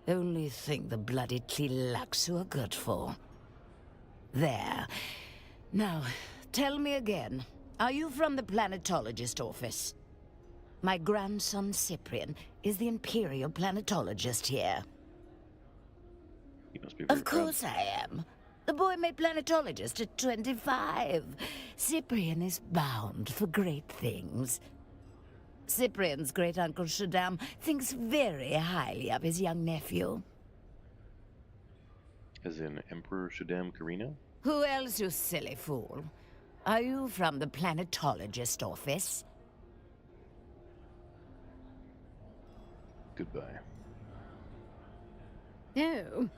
Only thing the bloody Tlilaxu are good for. There. Now, tell me again. Are you from the planetologist office? My grandson Cyprian is the Imperial planetologist here. You must be very Of course I am. The boy made planetologist at 25. Cyprian is bound for great things. Cyprian's great-uncle Shaddam thinks very highly of his young nephew. As in Emperor Shaddam Carino? Who else, you silly fool? Are you from the planetologist office? Goodbye. Oh,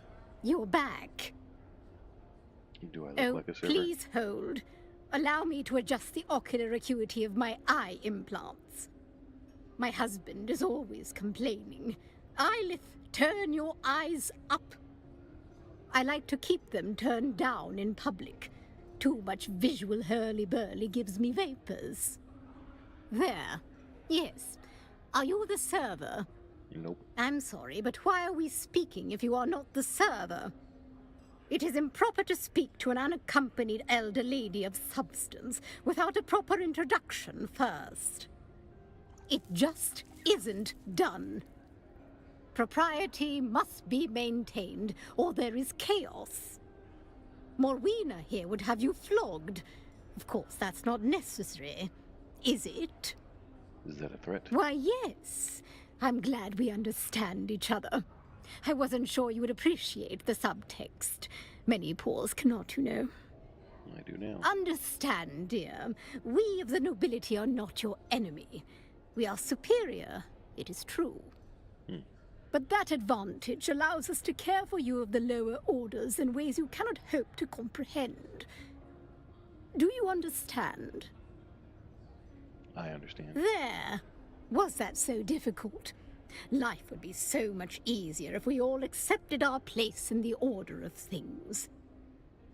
you're back. Do I look like a server? Please hold. Allow me to adjust the ocular acuity of my eye implants. My husband is always complaining. Eyelith, turn your eyes up. I like to keep them turned down in public. Too much visual hurly-burly gives me vapors. There. Yes. Are you the server? Nope. I'm sorry, but why are we speaking if you are not the server? It is improper to speak to an unaccompanied elder lady of substance without a proper introduction first. It just isn't done. Propriety must be maintained, or there is chaos. Morwina here would have you flogged. Of course, that's not necessary, is it? Is that a threat? Why, yes. I'm glad we understand each other. I wasn't sure you would appreciate the subtext. Many Pauls cannot, you know. I do now. Understand, dear. We of the nobility are not your enemy. We are superior, it is true. But that advantage allows us to care for you of the lower orders in ways you cannot hope to comprehend. Do you understand? I understand. There. Was that so difficult? Life would be so much easier if we all accepted our place in the order of things.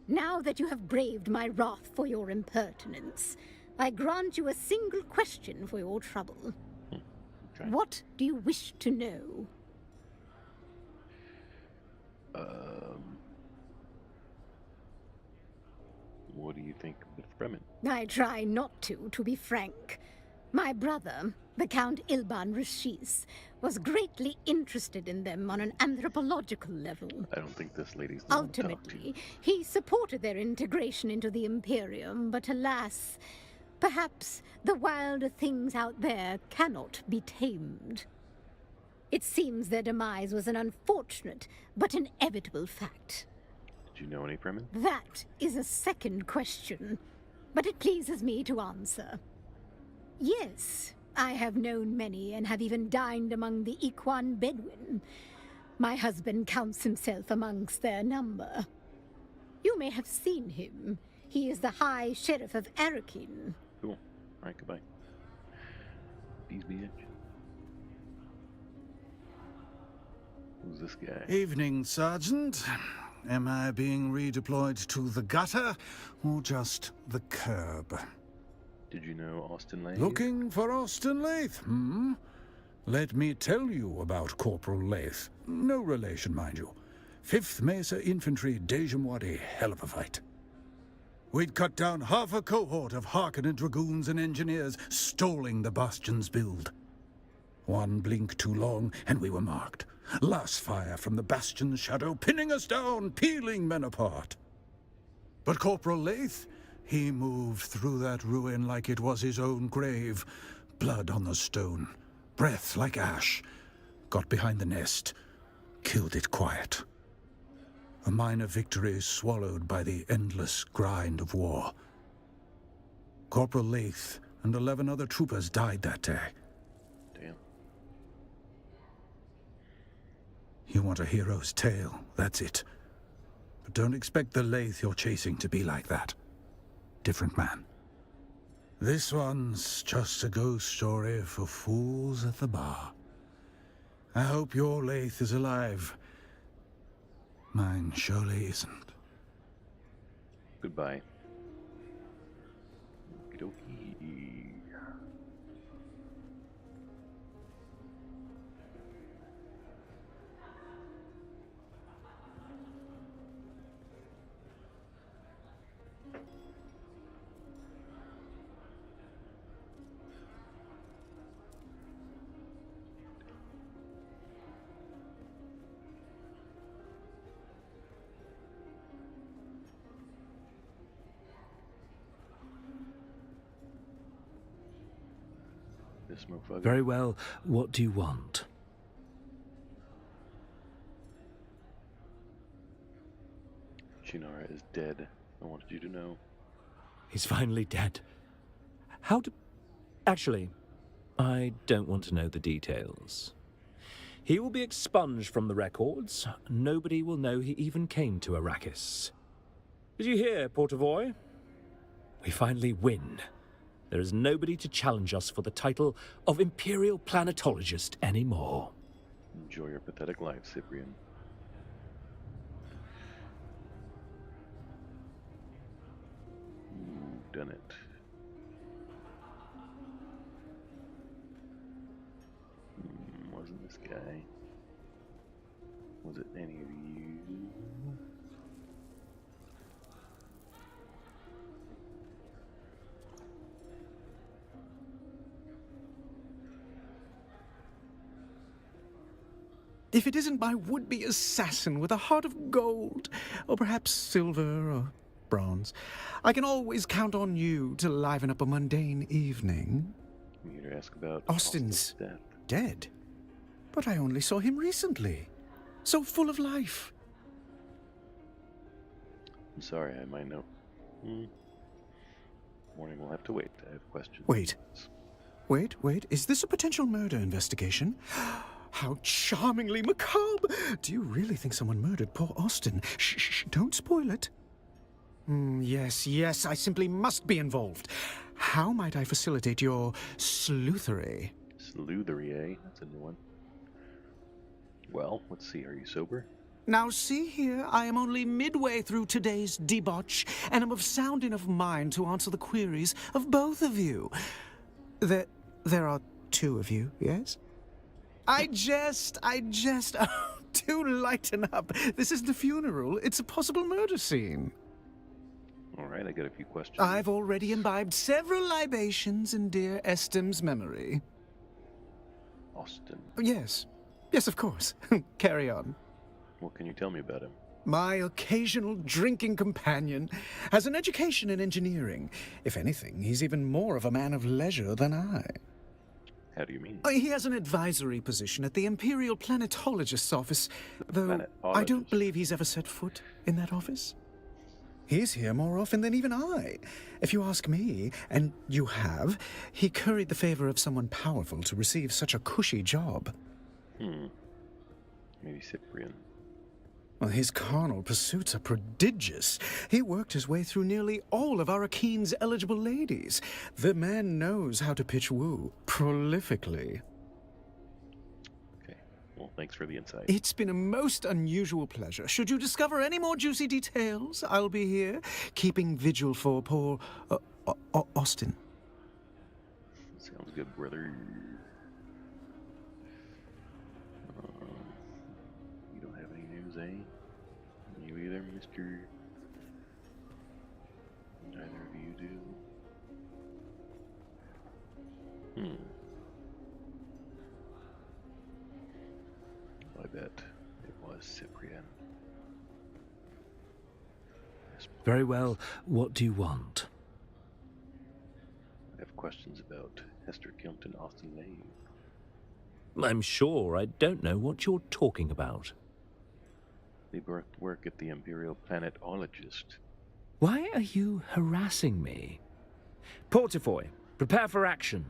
Now that you have braved my wrath for your impertinence, I grant you a single question for your trouble. Okay. What do you wish to know? What do you think of the Fremen? I try not to be frank. My brother, the Count Ilban Rashis, was greatly interested in them on an anthropological level. I don't think this lady's the one to talk to. Ultimately, he supported their integration into the Imperium, but alas, perhaps the wilder things out there cannot be tamed. It seems their demise was an unfortunate but inevitable fact. Did you know any Fremen? That is a second question, but it pleases me to answer. Yes, I have known many and have even dined among the Ikhwan Bedouin. My husband counts himself amongst their number. You may have seen him. He is the High Sheriff of Arakin. Cool. Alright, goodbye. Peace be it. Who's this guy? Evening, Sergeant. Am I being redeployed to the gutter, or just the curb? Did you know Austin Lathe? Looking for Austin Lathe, hmm? Let me tell you about Corporal Lathe. No relation, mind you. 5th Mesa Infantry Dejamwadi, hell of a fight. We'd cut down half a cohort of Harkonnen dragoons and engineers, stalling the Bastion's build. One blink too long, and we were marked. Last fire from the Bastion's shadow, pinning us down, peeling men apart. But Corporal Lathe, he moved through that ruin like it was his own grave. Blood on the stone, breath like ash. Got behind the nest, killed it quiet. A minor victory swallowed by the endless grind of war. Corporal Lathe and 11 other troopers died that day. Damn. You want a hero's tale, that's it. But don't expect the Lathe you're chasing to be like that. Different man. This one's just a ghost story for fools at the bar. I hope your Lathe is alive. Mine surely isn't. Goodbye. Okey-dokey. This motherfucker. Very well. What do you want? Chinara is dead. I wanted you to know. He's finally dead. How do... Actually, I don't want to know the details. He will be expunged from the records. Nobody will know he even came to Arrakis. Did you hear, Portavoy? We finally win. There is nobody to challenge us for the title of Imperial Planetologist anymore. Enjoy your pathetic life, Cyprian. Ooh, done it. Wasn't this guy? Was it any of you? If it isn't my would-be assassin with a heart of gold, or perhaps silver or bronze, I can always count on you to liven up a mundane evening. I'm here to ask about Austin's death. Dead? But I only saw him recently. So full of life. I'm sorry, I might know. Morning will have to wait. I have questions. Wait. Is this a potential murder investigation? How charmingly macabre! Do you really think someone murdered poor Austin? Shh, don't spoil it. Yes, I simply must be involved. How might I facilitate your sleuthery? Sleuthery, eh? That's a new one. Well, let's see. Are you sober? Now see here, I am only midway through today's debauch, and am of sound enough mind to answer the queries of both of you. There are two of you, yes? I jest. Oh, do lighten up. This isn't a funeral. It's a possible murder scene. All right, I got a few questions. I've already imbibed several libations in dear Estim's memory. Austin. Yes. Yes, of course. Carry on. What can you tell me about him? My occasional drinking companion has an education in engineering. If anything, he's even more of a man of leisure than I. How do you mean? He has an advisory position at the Imperial Planetologist's office, though I don't believe he's ever set foot in that office. He's here more often than even I. If you ask me, and you have, he curried the favor of someone powerful to receive such a cushy job. Maybe Cyprian. Well, his carnal pursuits are prodigious. He worked his way through nearly all of Arakeen's eligible ladies. The man knows how to pitch woo prolifically. Okay, well, thanks for the insight. It's been a most unusual pleasure. Should you discover any more juicy details, I'll be here, keeping vigil for poor Austin. Sounds good, brother. You don't have any news, eh? You either, mister? Neither of you do. I bet it was Cyprian. Very well. What do you want? I have questions about Hester Kilt and Austin Lane. I'm sure I don't know what you're talking about. They both work at the Imperial Planetologist. Why are you harassing me? Portafoy, prepare for action.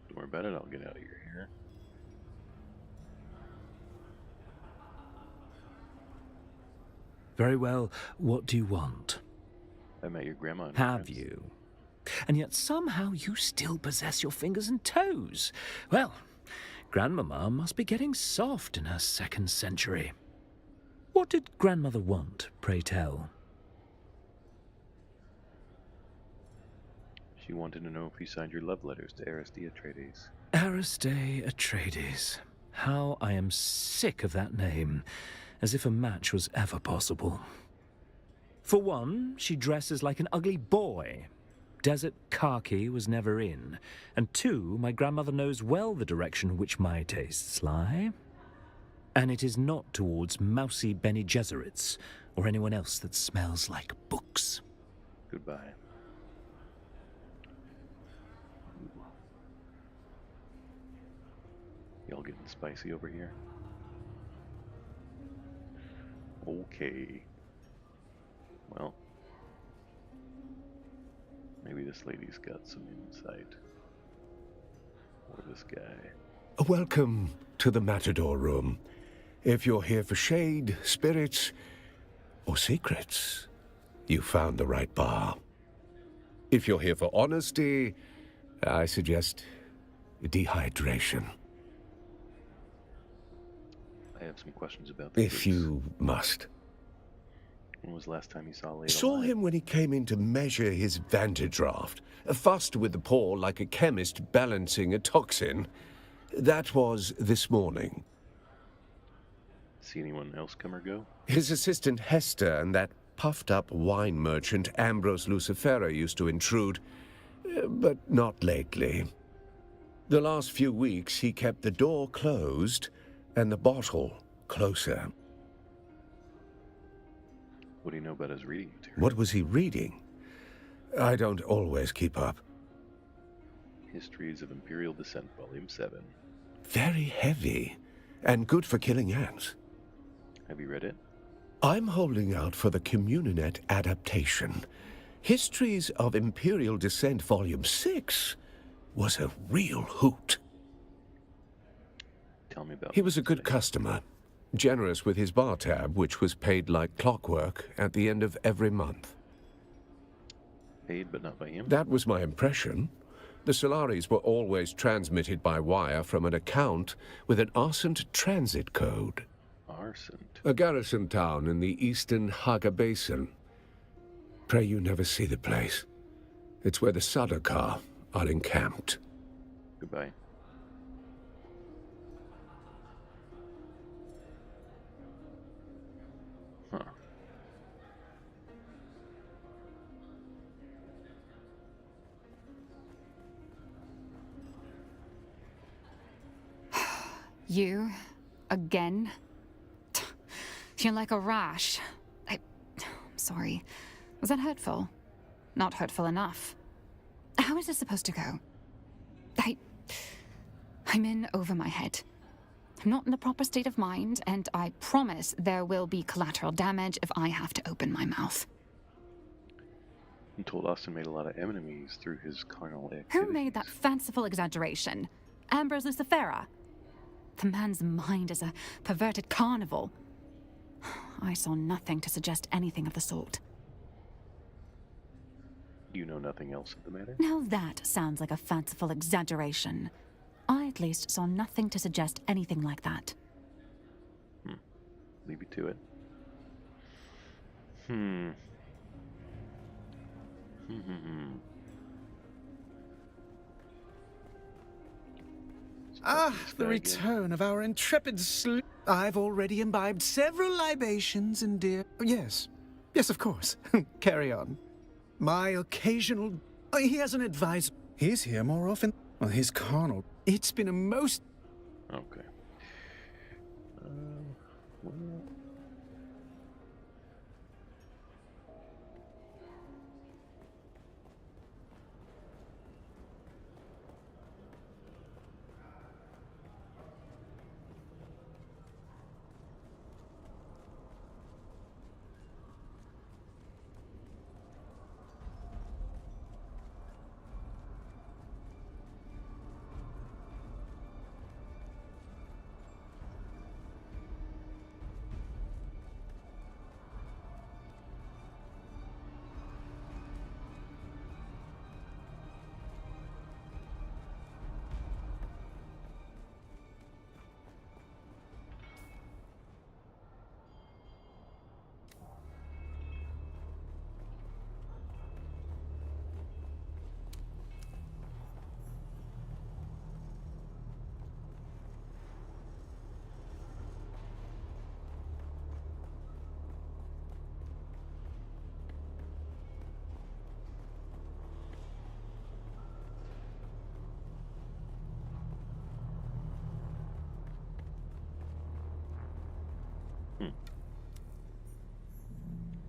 Don't worry about it, I'll get out of your hair. Very well, what do you want? I met your grandma in Have France. you? And yet somehow you still possess your fingers and toes. Well, Grandmama must be getting soft in her 2nd century. What did Grandmother want, pray tell? She wanted to know if you signed your love letters to Aristide Atreides. Aristide Atreides. How I am sick of that name, as if a match was ever possible. For one, she dresses like an ugly boy. Desert khaki was never in. And 2, my grandmother knows well the direction which my tastes lie. And it is not towards mousy Bene Gesserits or anyone else that smells like books. Goodbye. Y'all getting spicy over here? Okay. Well, maybe this lady's got some insight. Or this guy. Welcome to the Matador Room. If you're here for shade, spirits, or secrets, you found the right bar. If you're here for honesty, I suggest dehydration. I have some questions about If you must. When was the last time you saw Leda Saw alive? him when he came in to measure his vantage draft. Fussed with the paw like a chemist balancing a toxin. That was this morning. See anyone else come or go? His assistant Hester and that puffed-up wine merchant Ambrose Lucifera used to intrude, but not lately. The last few weeks he kept the door closed and the bottle closer. What do you know about his reading material? What was he reading? I don't always keep up. Histories of Imperial Descent, Volume 7. Very heavy, and good for killing ants. Have you read it? I'm holding out for the Communinet adaptation. Histories of Imperial Descent Volume 6 was a real hoot. Tell me about He was a good customer, generous with his bar tab, which was paid like clockwork at the end of every month. Paid but not by him? That was my impression. The Solaris were always transmitted by wire from an account with an Arsent transit code. Arsent? A garrison town in the eastern Haga Basin. Pray you never see the place. It's where the Sardaukar are encamped. Goodbye. Huh. You? Again? You're like a rash. I'm sorry. Was that hurtful? Not hurtful enough. How is this supposed to go? I'm in over my head. I'm not in the proper state of mind, and I promise there will be collateral damage if I have to open my mouth. I'm told Austin made a lot of enemies through his carnal activities. Who made that fanciful exaggeration? Ambrose Lucifera? The man's mind is a perverted carnival. I saw nothing to suggest anything of the sort. You know nothing else of the matter? Now that sounds like a fanciful exaggeration. I at least saw nothing to suggest anything like that. Leave you to it. The return of our intrepid sleuth. I've already imbibed several libations and dear... Yes. Yes, of course. Carry on. My occasional... He has an advisor. He's here more often. Well, he's carnal. It's been a most... Okay. Well...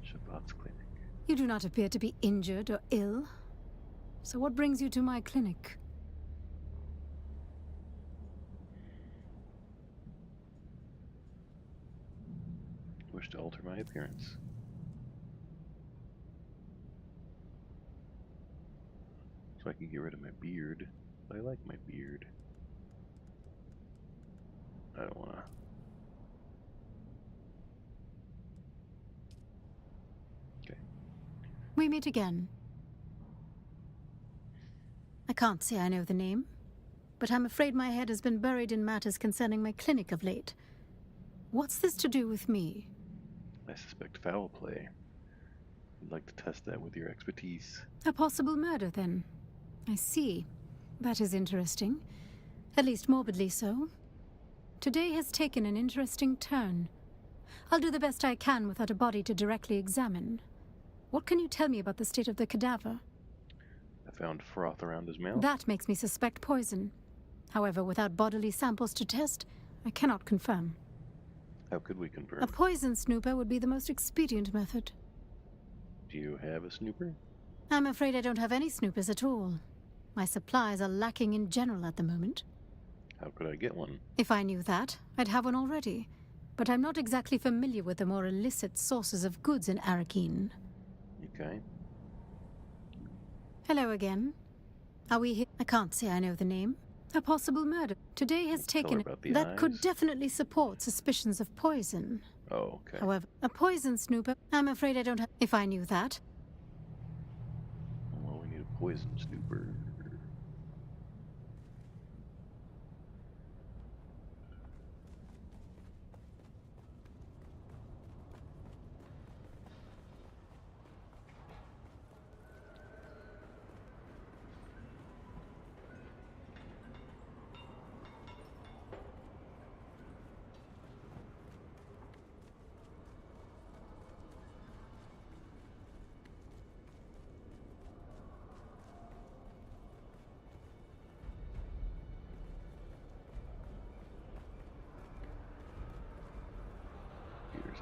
Shabbat's clinic. You do not appear to be injured or ill. So what brings you to my clinic? Wish to alter my appearance. So I can get rid of my beard. But I like my beard. I don't wanna... Okay. We meet again. I can't say I know the name, but I'm afraid my head has been buried in matters concerning my clinic of late. What's this to do with me? I suspect foul play. I'd like to test that with your expertise. A possible murder, then. I see. That is interesting. At least morbidly so. Today has taken an interesting turn. I'll do the best I can without a body to directly examine. What can you tell me about the state of the cadaver? I found froth around his mouth. That makes me suspect poison. However, without bodily samples to test, I cannot confirm. How could we confirm? A poison snooper would be the most expedient method. Do you have a snooper? I'm afraid I don't have any snoopers at all. My supplies are lacking in general at the moment. How could I get one? If I knew that, I'd have one already. But I'm not exactly familiar with the more illicit sources of goods in Arakeen. Okay. Hello again. Are we here? I can't say I know the name. A possible murder. Today has taken... That could definitely support suspicions of poison. Oh, okay. However, a poison snooper... I'm afraid I don't have... If I knew that... Well, we need a poison snooper.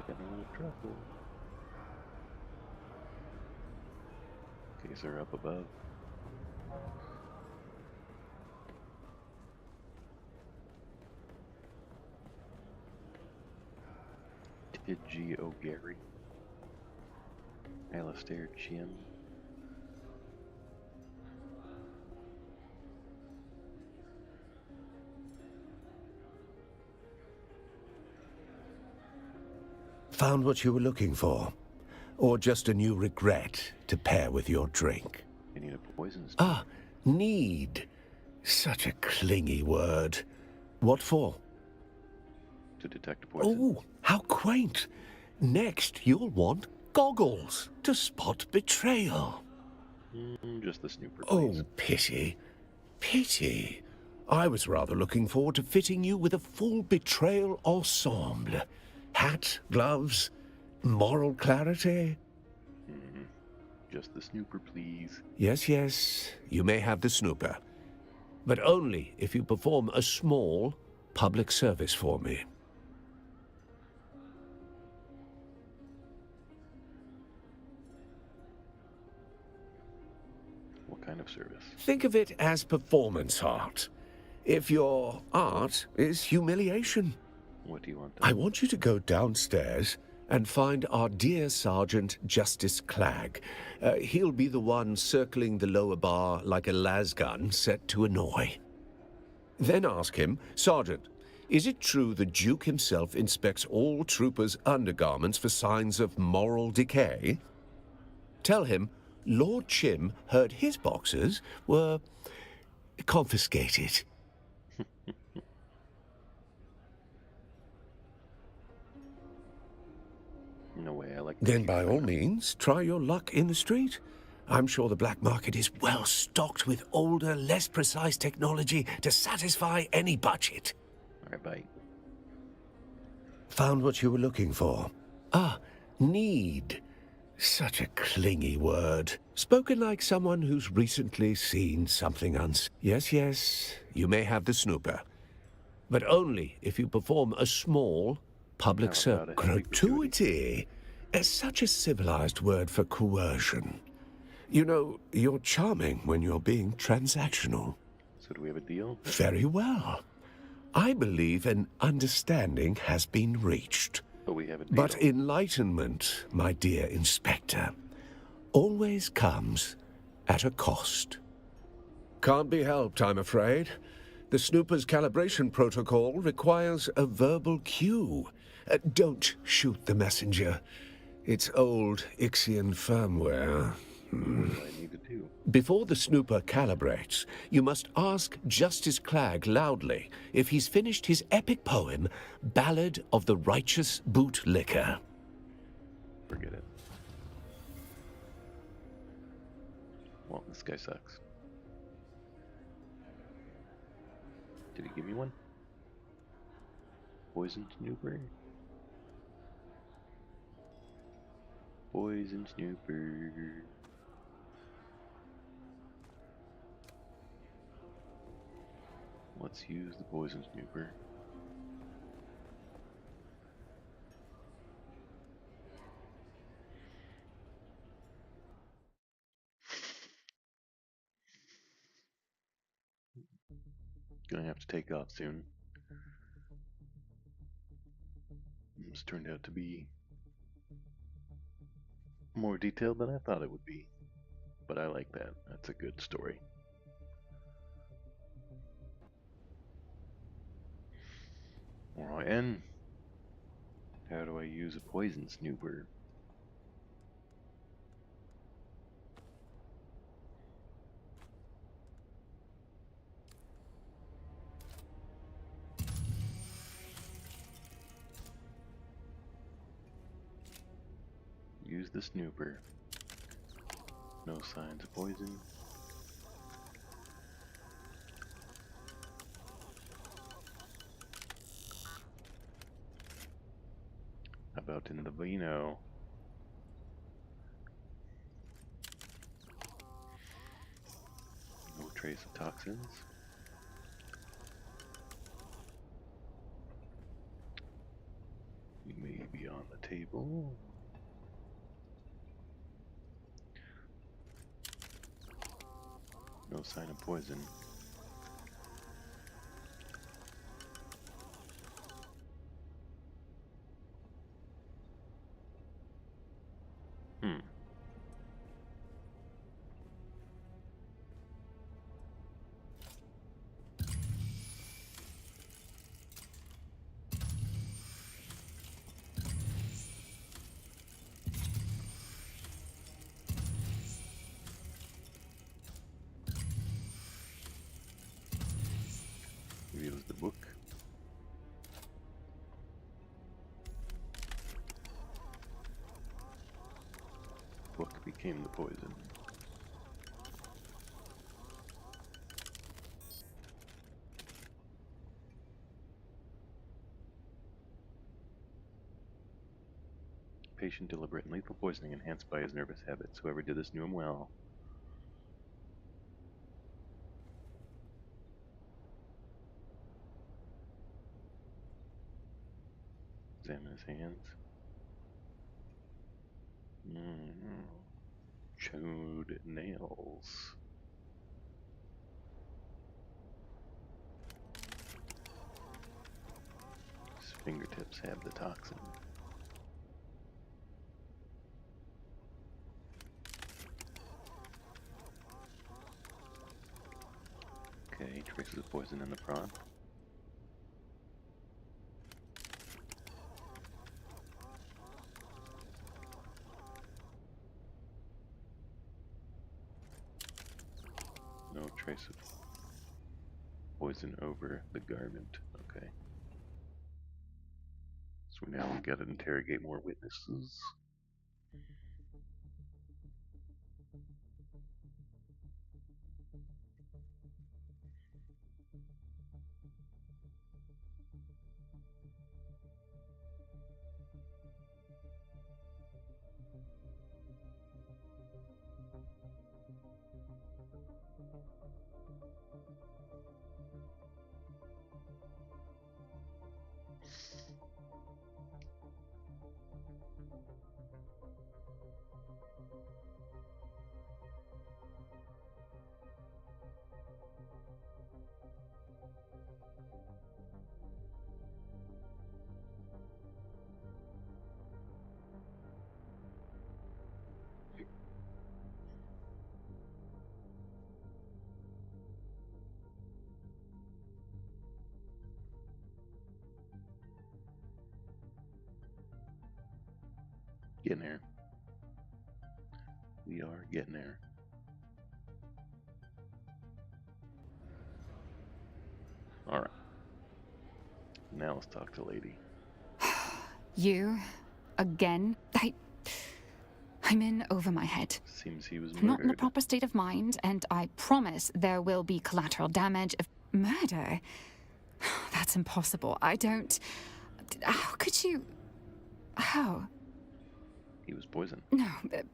got a little truffle. In case they're up above. Tidgy O'Gary. Alistair Chim. Found what you were looking for? Or just a new regret to pair with your drink? You need a poison snooper. Ah, need. Such a clingy word. What for? To detect poison. Oh, how quaint. Next, you'll want goggles to spot betrayal. Just the snooper, please. Oh, pity. Pity. I was rather looking forward to fitting you with a full betrayal ensemble. Hat, gloves, moral clarity. Just the snooper, please. Yes, yes, you may have the snooper. But only if you perform a small public service for me. What kind of service? Think of it as performance art. If your art is humiliation. What do you want? I want you to go downstairs and find our dear Sergeant Justice Clagg. He'll be the one circling the lower bar like a lasgun set to annoy. Then ask him, Sergeant, is it true the Duke himself inspects all troopers' undergarments for signs of moral decay? Tell him Lord Chim heard his boxers were confiscated. No way, I like. Then by all means, try your luck in the street. I'm sure the black market is well stocked with older, less precise technology to satisfy any budget. All right, bye. Found what you were looking for. Ah, need. Such a clingy word. Spoken like someone who's recently seen something Yes, yes, you may have the snooper. But only if you perform a small public service. Gratuity. Such a civilized word for coercion. You know, you're charming when you're being transactional. So do we have a deal? Very well. I believe an understanding has been reached. But we have a deal. But enlightenment, my dear Inspector, always comes at a cost. Can't be helped, I'm afraid. The snooper's calibration protocol requires a verbal cue. Don't shoot the messenger. It's old Ixian firmware. What do I need to do? Before the snooper calibrates, you must ask Justice Clagg loudly if he's finished his epic poem, Ballad of the Righteous Bootlicker. Forget it. Well, this guy sucks. Did he give me one? Poison snooper? Poison snooper. Let's use the poison snooper. Gonna have to take off soon. This turned out to be more detailed than I thought it would be. But I like that. That's a good story. Alright, and how do I use a poison snooper? Use the snooper. No signs of poison. How about in the vino? No trace of toxins. You may be on the table. No sign of poison. Reveals the book. Book became the poison. Patient, deliberate, and lethal poisoning enhanced by his nervous habits. Whoever did this knew him well. Examine his hands. Chewed nails. His fingertips have the toxin. Okay, traces of poison in the prod. No trace of poison over the garment. Okay. So now we gotta interrogate more witnesses. Getting there. We are getting there. Alright. Now let's talk to Lady. You? Again? I'm in over my head. Seems he was I'm not in a murdered. proper state of mind, and I promise there will be collateral damage if murder. That's impossible. I don't... How could you... How? He was poisoned. No,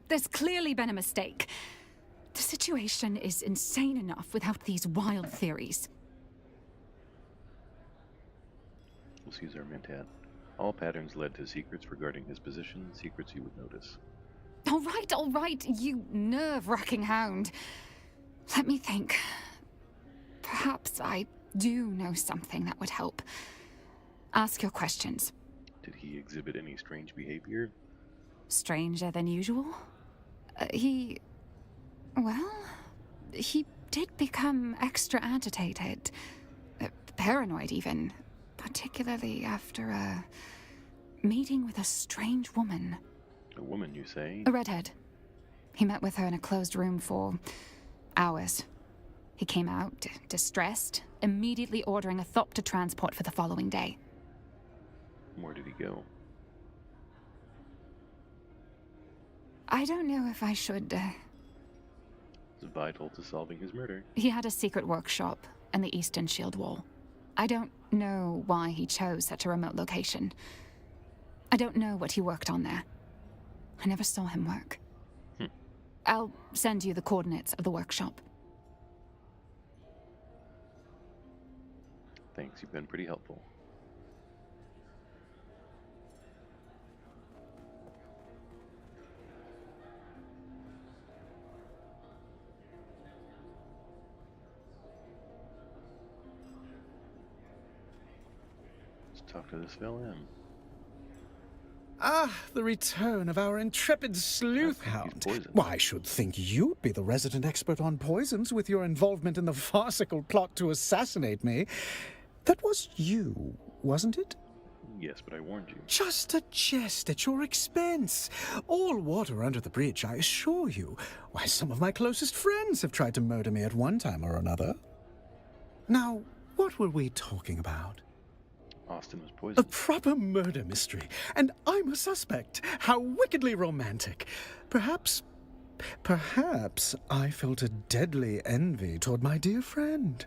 there's clearly been a mistake. The situation is insane enough without these wild theories. Let's use our mentat. All patterns led to secrets regarding his position, secrets you would notice. All right, you nerve-wracking hound. Let me think. Perhaps I do know something that would help. Ask your questions. Did he exhibit any strange behavior? Stranger than usual? Well, he did become extra agitated. Paranoid, even. Particularly after a meeting with a strange woman. A woman, you say? A redhead. He met with her in a closed room for hours. He came out, distressed, immediately ordering a Thopter transport for the following day. Where did he go? I don't know if I should... It's vital to solving his murder. He had a secret workshop in the Eastern Shield Wall. I don't know why he chose such a remote location. I don't know what he worked on there. I never saw him work. I'll send you the coordinates of the workshop. Thanks, you've been pretty helpful. Talk to this villain. Ah, the return of our intrepid sleuth hound. Why, I should think you'd be the resident expert on poisons with your involvement in the farcical plot to assassinate me. That was you, wasn't it? Yes, but I warned you. Just a jest at your expense. All water under the bridge, I assure you. Why, some of my closest friends have tried to murder me at one time or another. Now, what were we talking about? Austin was A poisoned. proper murder mystery, and I'm a suspect. How wickedly romantic. Perhaps I felt a deadly envy toward my dear friend.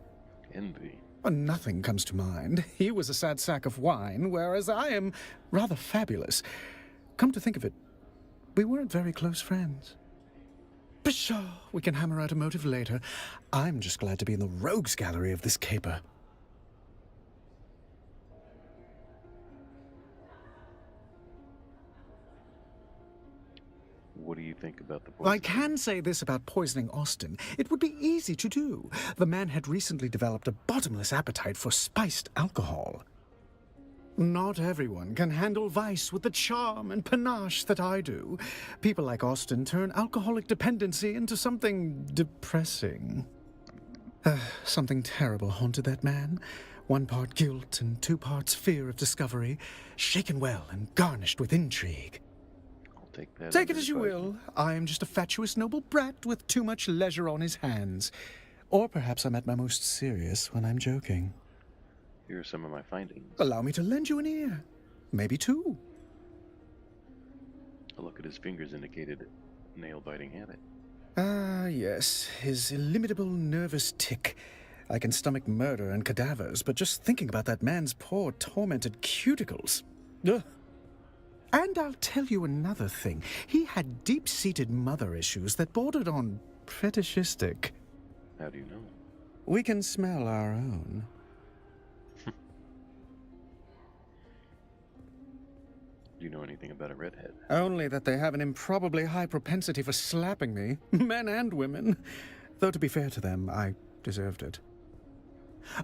Envy? Well, nothing comes to mind. He was a sad sack of wine, whereas I am rather fabulous. Come to think of it, we weren't very close friends. Pshaw, we can hammer out a motive later. I'm just glad to be in the rogues gallery of this caper. What do you think about the poison? I can say this about poisoning Austin. It would be easy to do. The man had recently developed a bottomless appetite for spiced alcohol. Not everyone can handle vice with the charm and panache that I do. People like Austin turn alcoholic dependency into something depressing. Something terrible haunted that man. 1 part guilt and 2 parts fear of discovery, shaken well and garnished with intrigue. Take it as you will. I am just a fatuous noble brat with too much leisure on his hands. Or perhaps I'm at my most serious when I'm joking. Here are some of my findings. Allow me to lend you an ear. Maybe 2. A look at his fingers indicated nail-biting habit. Ah, yes. His illimitable nervous tic. I can stomach murder and cadavers, but just thinking about that man's poor, tormented cuticles. Ugh. And I'll tell you another thing. He had deep-seated mother issues that bordered on fetishistic. How do you know? We can smell our own. Do you know anything about a redhead? Only that they have an improbably high propensity for slapping me, men and women. Though to be fair to them, I deserved it.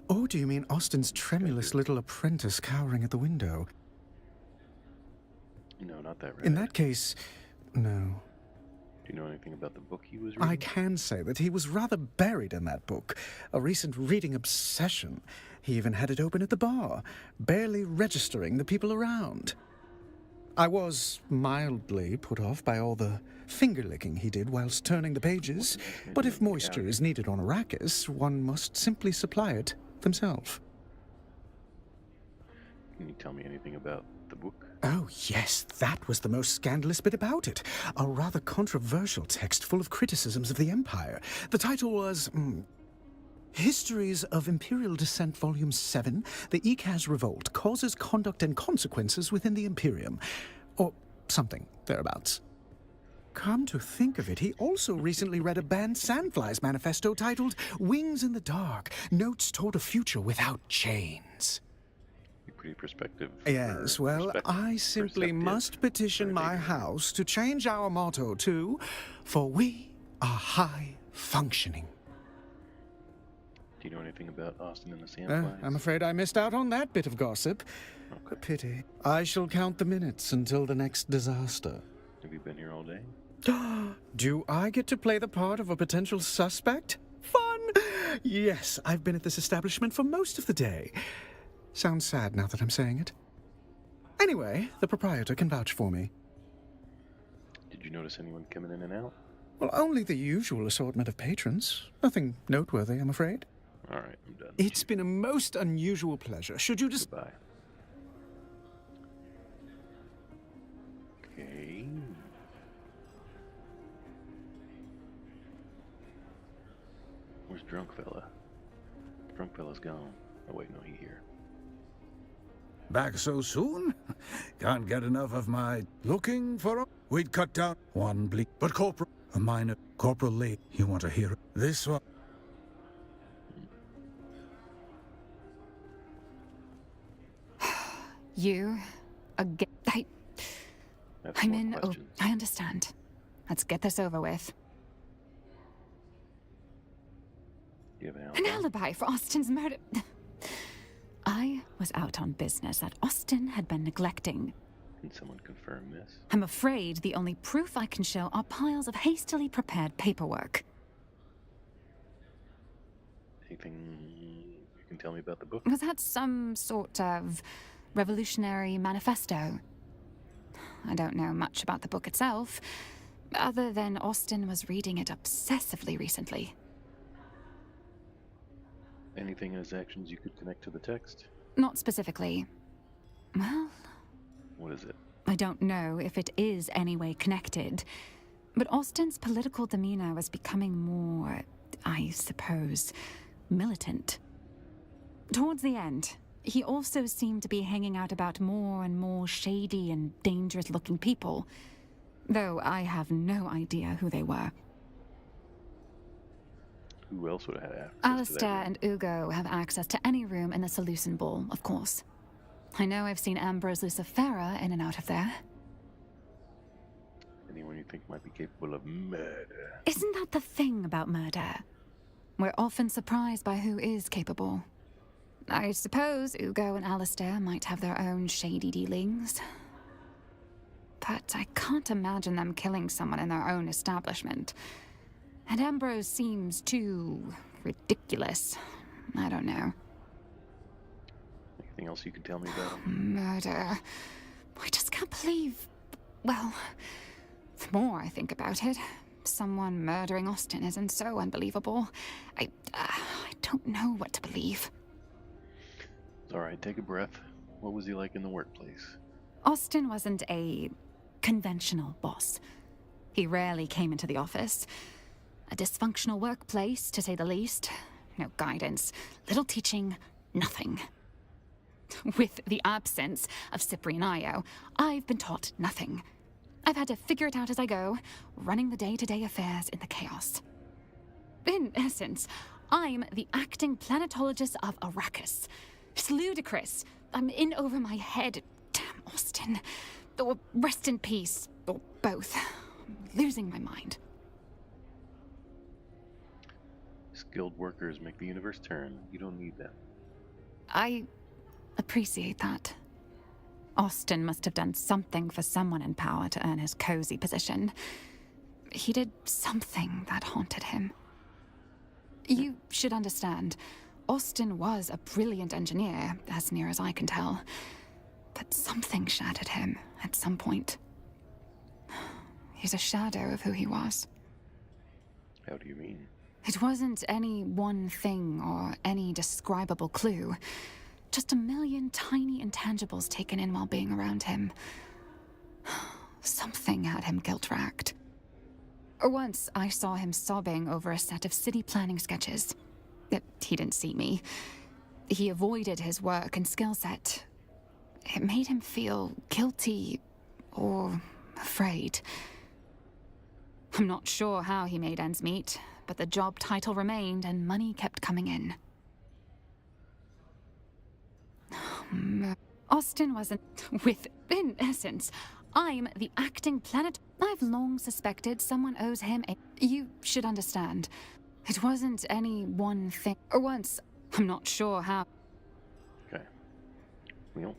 Oh, do you mean Austin's tremulous little apprentice cowering at the window? No, not that redhead. In that case, no. Do you know anything about the book he was reading? I can say that he was rather buried in that book. A recent reading obsession. He even had it open at the bar, barely registering the people around. I was mildly put off by all the finger-licking he did whilst turning the pages, but if moisture is needed on Arrakis, one must simply supply it themselves. Can you tell me anything about the book? Oh, yes, that was the most scandalous bit about it. A rather controversial text full of criticisms of the Empire. The title was, Histories of Imperial Descent, Volume 7, The Ikaz Revolt, Causes, Conduct, and Consequences Within the Imperium. Or something thereabouts. Come to think of it, he also recently read a banned Sandflies manifesto titled Wings in the Dark, Notes Toward a Future Without Chains. Pretty perspective. Yes, well, I simply must petition my house to change our motto to, for we are high functioning. Do you know anything about Austin and the Sandflies? I'm afraid I missed out on that bit of gossip. Okay. A pity. I shall count the minutes until the next disaster. Have you been here all day? Do I get to play the part of a potential suspect? Fun! Yes, I've been at this establishment for most of the day. Sounds sad now that I'm saying it. Anyway, the proprietor can vouch for me. Did you notice anyone coming in and out? Well, only the usual assortment of patrons. Nothing noteworthy, I'm afraid. All right, I'm done. It's been a most unusual pleasure. Should you just... Goodbye. Okay. Where's Drunk Fella? Drunk Fella's gone. Oh wait, no, he here. Back so soon? Can't get enough of my looking for a... We'd cut down one bleak, but Corporal, a minor Corporal Lee, you want to hear this one? You again? I'm in. Oh, I understand. Let's get this over with. You have An alibi for Austin's murder. I was out on business that Austin had been neglecting. Can someone confirm this? I'm afraid the only proof I can show are piles of hastily prepared paperwork. Anything you can tell me about the book? Was that some sort of revolutionary manifesto? I don't know much about the book itself, other than Austin was reading it obsessively recently. Anything in his actions you could connect to the text? Not specifically. Well, What is it? I don't know if it is any way connected, but Austin's political demeanor was becoming more, I suppose, militant. Towards the end, he also seemed to be hanging out about more and more shady and dangerous-looking people, though I have no idea who they were. Who else would have had access Alistair to that room? and Ugo have access to any room in the Seleucid Ball, of course. I know I've seen Ambrose Lucifera in and out of there. Anyone you think might be capable of murder? Isn't that the thing about murder? We're often surprised by who is capable. I suppose Ugo and Alistair might have their own shady dealings. But I can't imagine them killing someone in their own establishment. And Ambrose seems too ridiculous. I don't know. Anything else you can tell me about him? Murder. I just can't believe... Well, the more I think about it, someone murdering Austin isn't so unbelievable. I don't know what to believe. It's alright, take a breath. What was he like in the workplace? Austin wasn't a conventional boss. He rarely came into the office. A dysfunctional workplace, to say the least. No guidance, little teaching, nothing. With the absence of Cyprian Io, I've been taught nothing. I've had to figure it out as I go, running the day-to-day affairs in the chaos. In essence, I'm the acting planetologist of Arrakis. It's ludicrous. I'm in over my head. Damn Austin. Or rest in peace, or both. I'm losing my mind. Skilled workers make the universe turn. You don't need them. I appreciate that. Austin must have done something for someone in power to earn his cozy position. He did something that haunted him. You should understand, Austin was a brilliant engineer, as near as I can tell. But something shattered him at some point. He's a shadow of who he was. How do you mean? It wasn't any one thing or any describable clue. Just a million tiny intangibles taken in while being around him. Something had him guilt-racked. Once, I saw him sobbing over a set of city planning sketches. He didn't see me. He avoided his work and skill set. It made him feel guilty or afraid. I'm not sure how he made ends meet, but the job title remained and money kept coming in. Austin wasn't in essence, I'm the acting planet. I've long suspected someone owes him a... You should understand. It wasn't any one thing. Or once, I'm not sure how... Okay. Neil?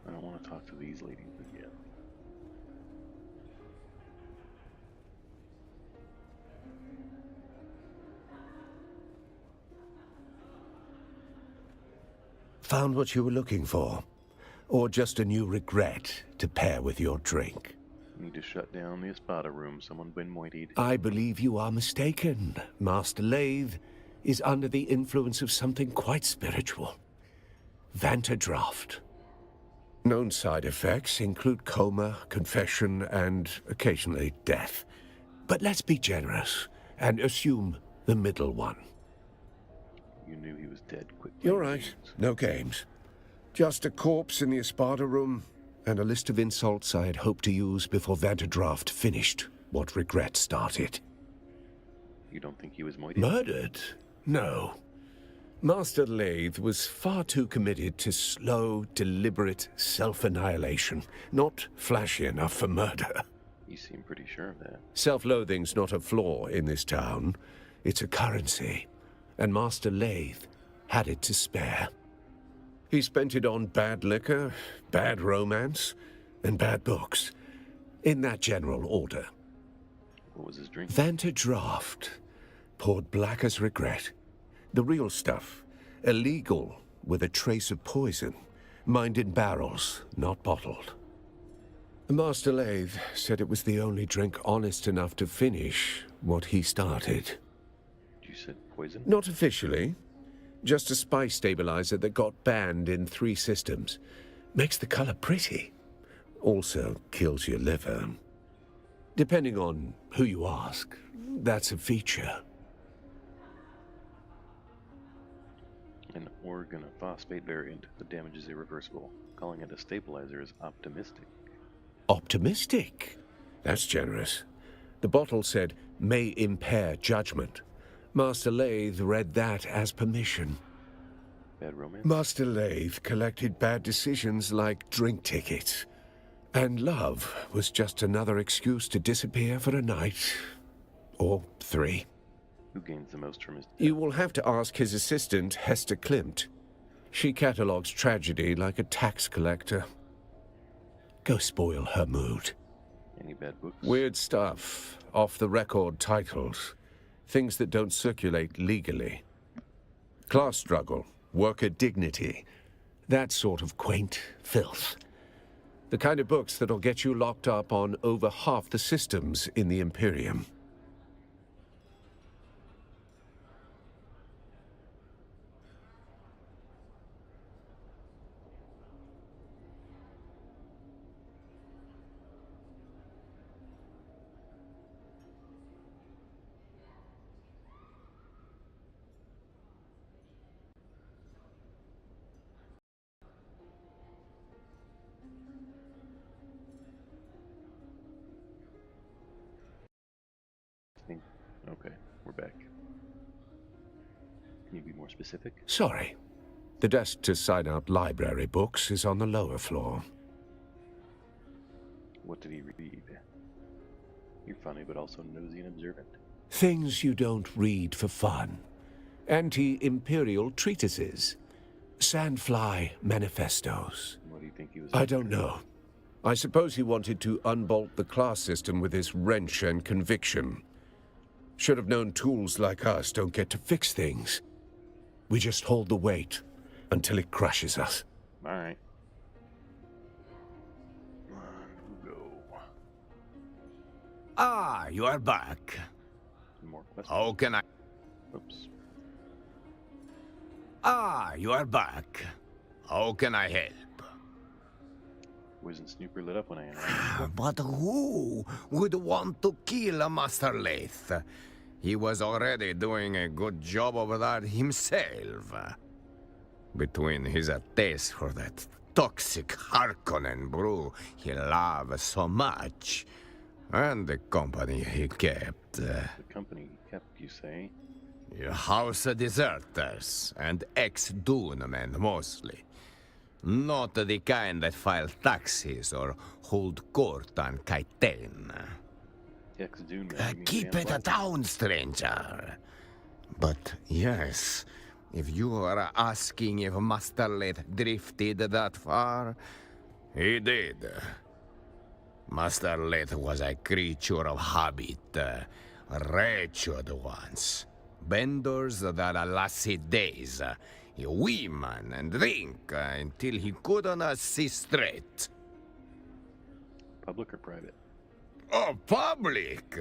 I don't want to talk to these ladies again. Found what you were looking for? Or just a new regret to pair with your drink? Need to shut down the Espada room. Someone been moitied. I believe you are mistaken. Master Lathe is under the influence of something quite spiritual. Vantadraft. Known side effects include coma, confession, and occasionally death. But let's be generous and assume the middle one. You knew he was dead quickly. You're right. No games. Just a corpse in the Espada room, and a list of insults I had hoped to use before Vantadraft finished what regret started. You don't think he was moitied? Murdered? No. Master Lathe was far too committed to slow, deliberate self-annihilation, not flashy enough for murder. You seem pretty sure of that. Self-loathing's not a flaw in this town. It's a currency. And Master Lathe had it to spare. He spent it on bad liquor, bad romance, and bad books. In that general order. What was his drink? Vanta Draft. Poured black as regret. The real stuff. Illegal, with a trace of poison. Mined in barrels, not bottled. Master Lathe said it was the only drink honest enough to finish what he started. You said poison? Not officially. Just a spice stabilizer that got banned in 3 systems. Makes the color pretty. Also kills your liver. Depending on who you ask, that's a feature. An organophosphate variant. The damage is irreversible. Calling it a stabilizer is optimistic. Optimistic? That's generous. The bottle said, may impair judgment. Master Lathe read that as permission. Bad romance? Master Lathe collected bad decisions like drink tickets. And love was just another excuse to disappear for a night. Or 3. Who gains the most from his death? You will have to ask his assistant, Hester Klimt. She catalogues tragedy like a tax collector. Go spoil her mood. Any bad books? Weird stuff. Off-the-record titles. Things that don't circulate legally. Class struggle. Worker dignity. That sort of quaint filth. The kind of books that'll get you locked up on over half the systems in the Imperium. Okay, we're back. Can you be more specific? Sorry. The desk to sign out library books is on the lower floor. What did he read? You're funny, but also nosy and observant. Things you don't read for fun. Anti-imperial treatises. Sandfly manifestos. What do you think he was? I don't know. I suppose he wanted to unbolt the class system with his wrench and conviction. Should have known tools like us don't get to fix things. We just hold the weight until it crushes us. All right. On we go. Ah, you are back. Some more questions? How can I... Oops. Ah, you are back. How can I help? Wasn't Snooper lit up when I entered? But who would want to kill a Master Lathe? He was already doing a good job over that himself. Between his taste for that toxic Harkonnen brew he loved so much, and the company he kept. The company he kept, you say? House deserters and ex-Dune men mostly. Not the kind that file taxes or hold court on Kaiten. Ex-Dune. Keep it down, stranger. But yes, if you are asking if Master Lathe drifted that far, he did. Master Lathe was a creature of habit, wretched ones. Benders that lasted days. Women and drink until he couldn't see straight. Public or private? Oh, public!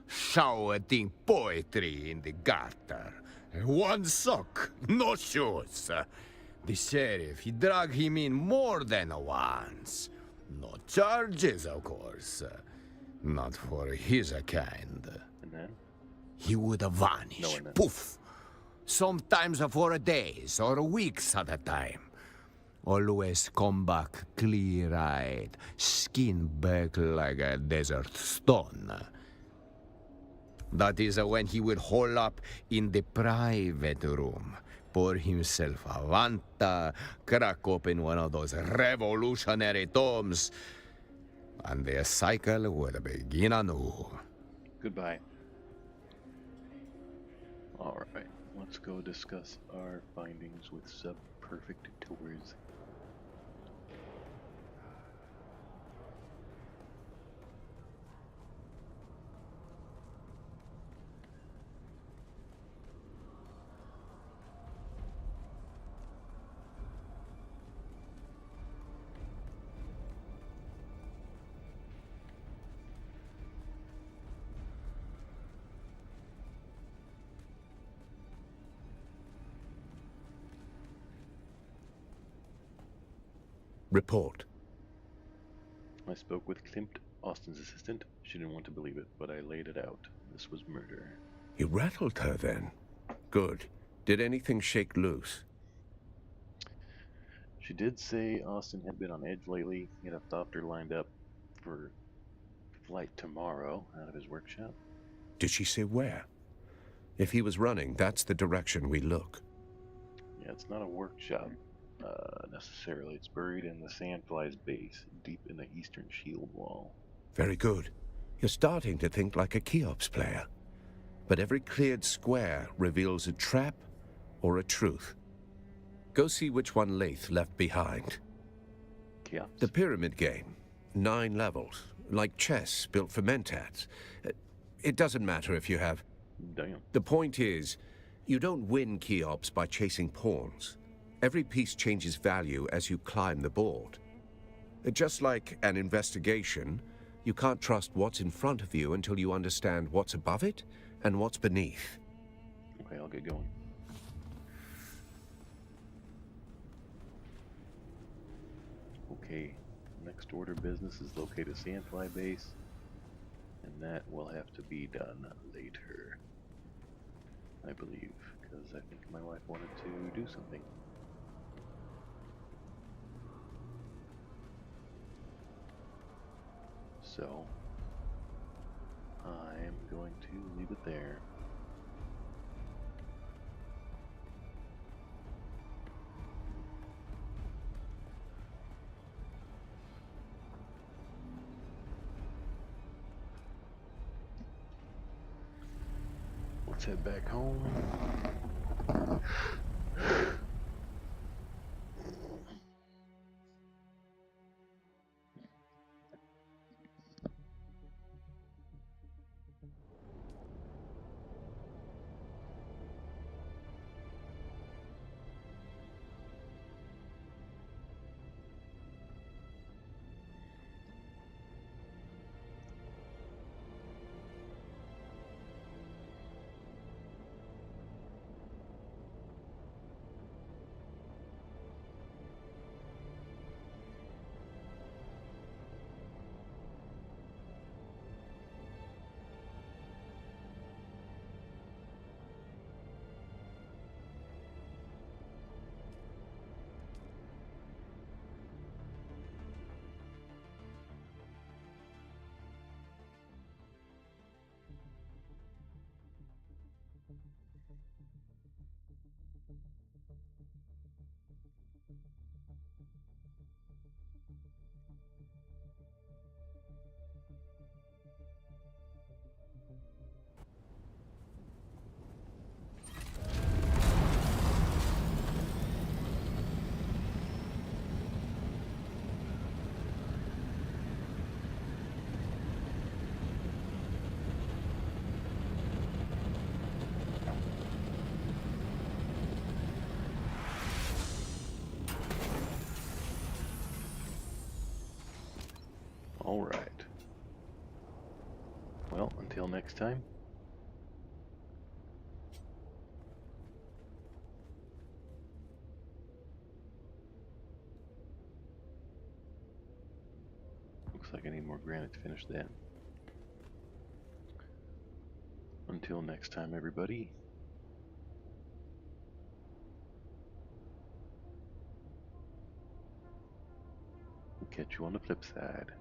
Shouting poetry in the gutter. One sock, no shoes. The sheriff, he dragged him in more than once. No charges, of course. Not for his kind. And then? He would vanish. No, Poof! Sometimes for days or weeks at a time. Always come back clear-eyed, skin back like a desert stone. That is when he would hole up in the private room, pour himself a Vanta, crack open one of those revolutionary tomes, and the cycle would begin anew. Goodbye. All right. Let's go discuss our findings with Sub perfect tours. Report. I spoke with Klimt, Austin's assistant. She didn't want to believe it, but I laid it out. This was murder. You rattled her then? Good. Did anything shake loose? She did say Austin had been on edge lately. He had a doctor lined up for flight tomorrow out of his workshop. Did she say where? If he was running, that's the direction we look. Yeah, it's not a workshop necessarily. It's buried in the Sandfly's base, deep in the eastern shield wall. Very good. You're starting to think like a Cheops player. But every cleared square reveals a trap or a truth. Go see which one Lath left behind. Cheops? The pyramid game. 9 levels. Like chess, built for mentats. It doesn't matter if you have... Damn. The point is, you don't win Cheops by chasing pawns. Every piece changes value as you climb the board. Just like an investigation, you can't trust what's in front of you until you understand what's above it and what's beneath. Okay, I'll get going. Okay, next order of business is locate a Sandfly base, and that will have to be done later, I believe, because I think my wife wanted to do something. So, I'm going to leave it there. Let's head back home. All right. Well, until next time. Looks like I need more granite to finish that. Until next time, everybody. We'll catch you on the flip side.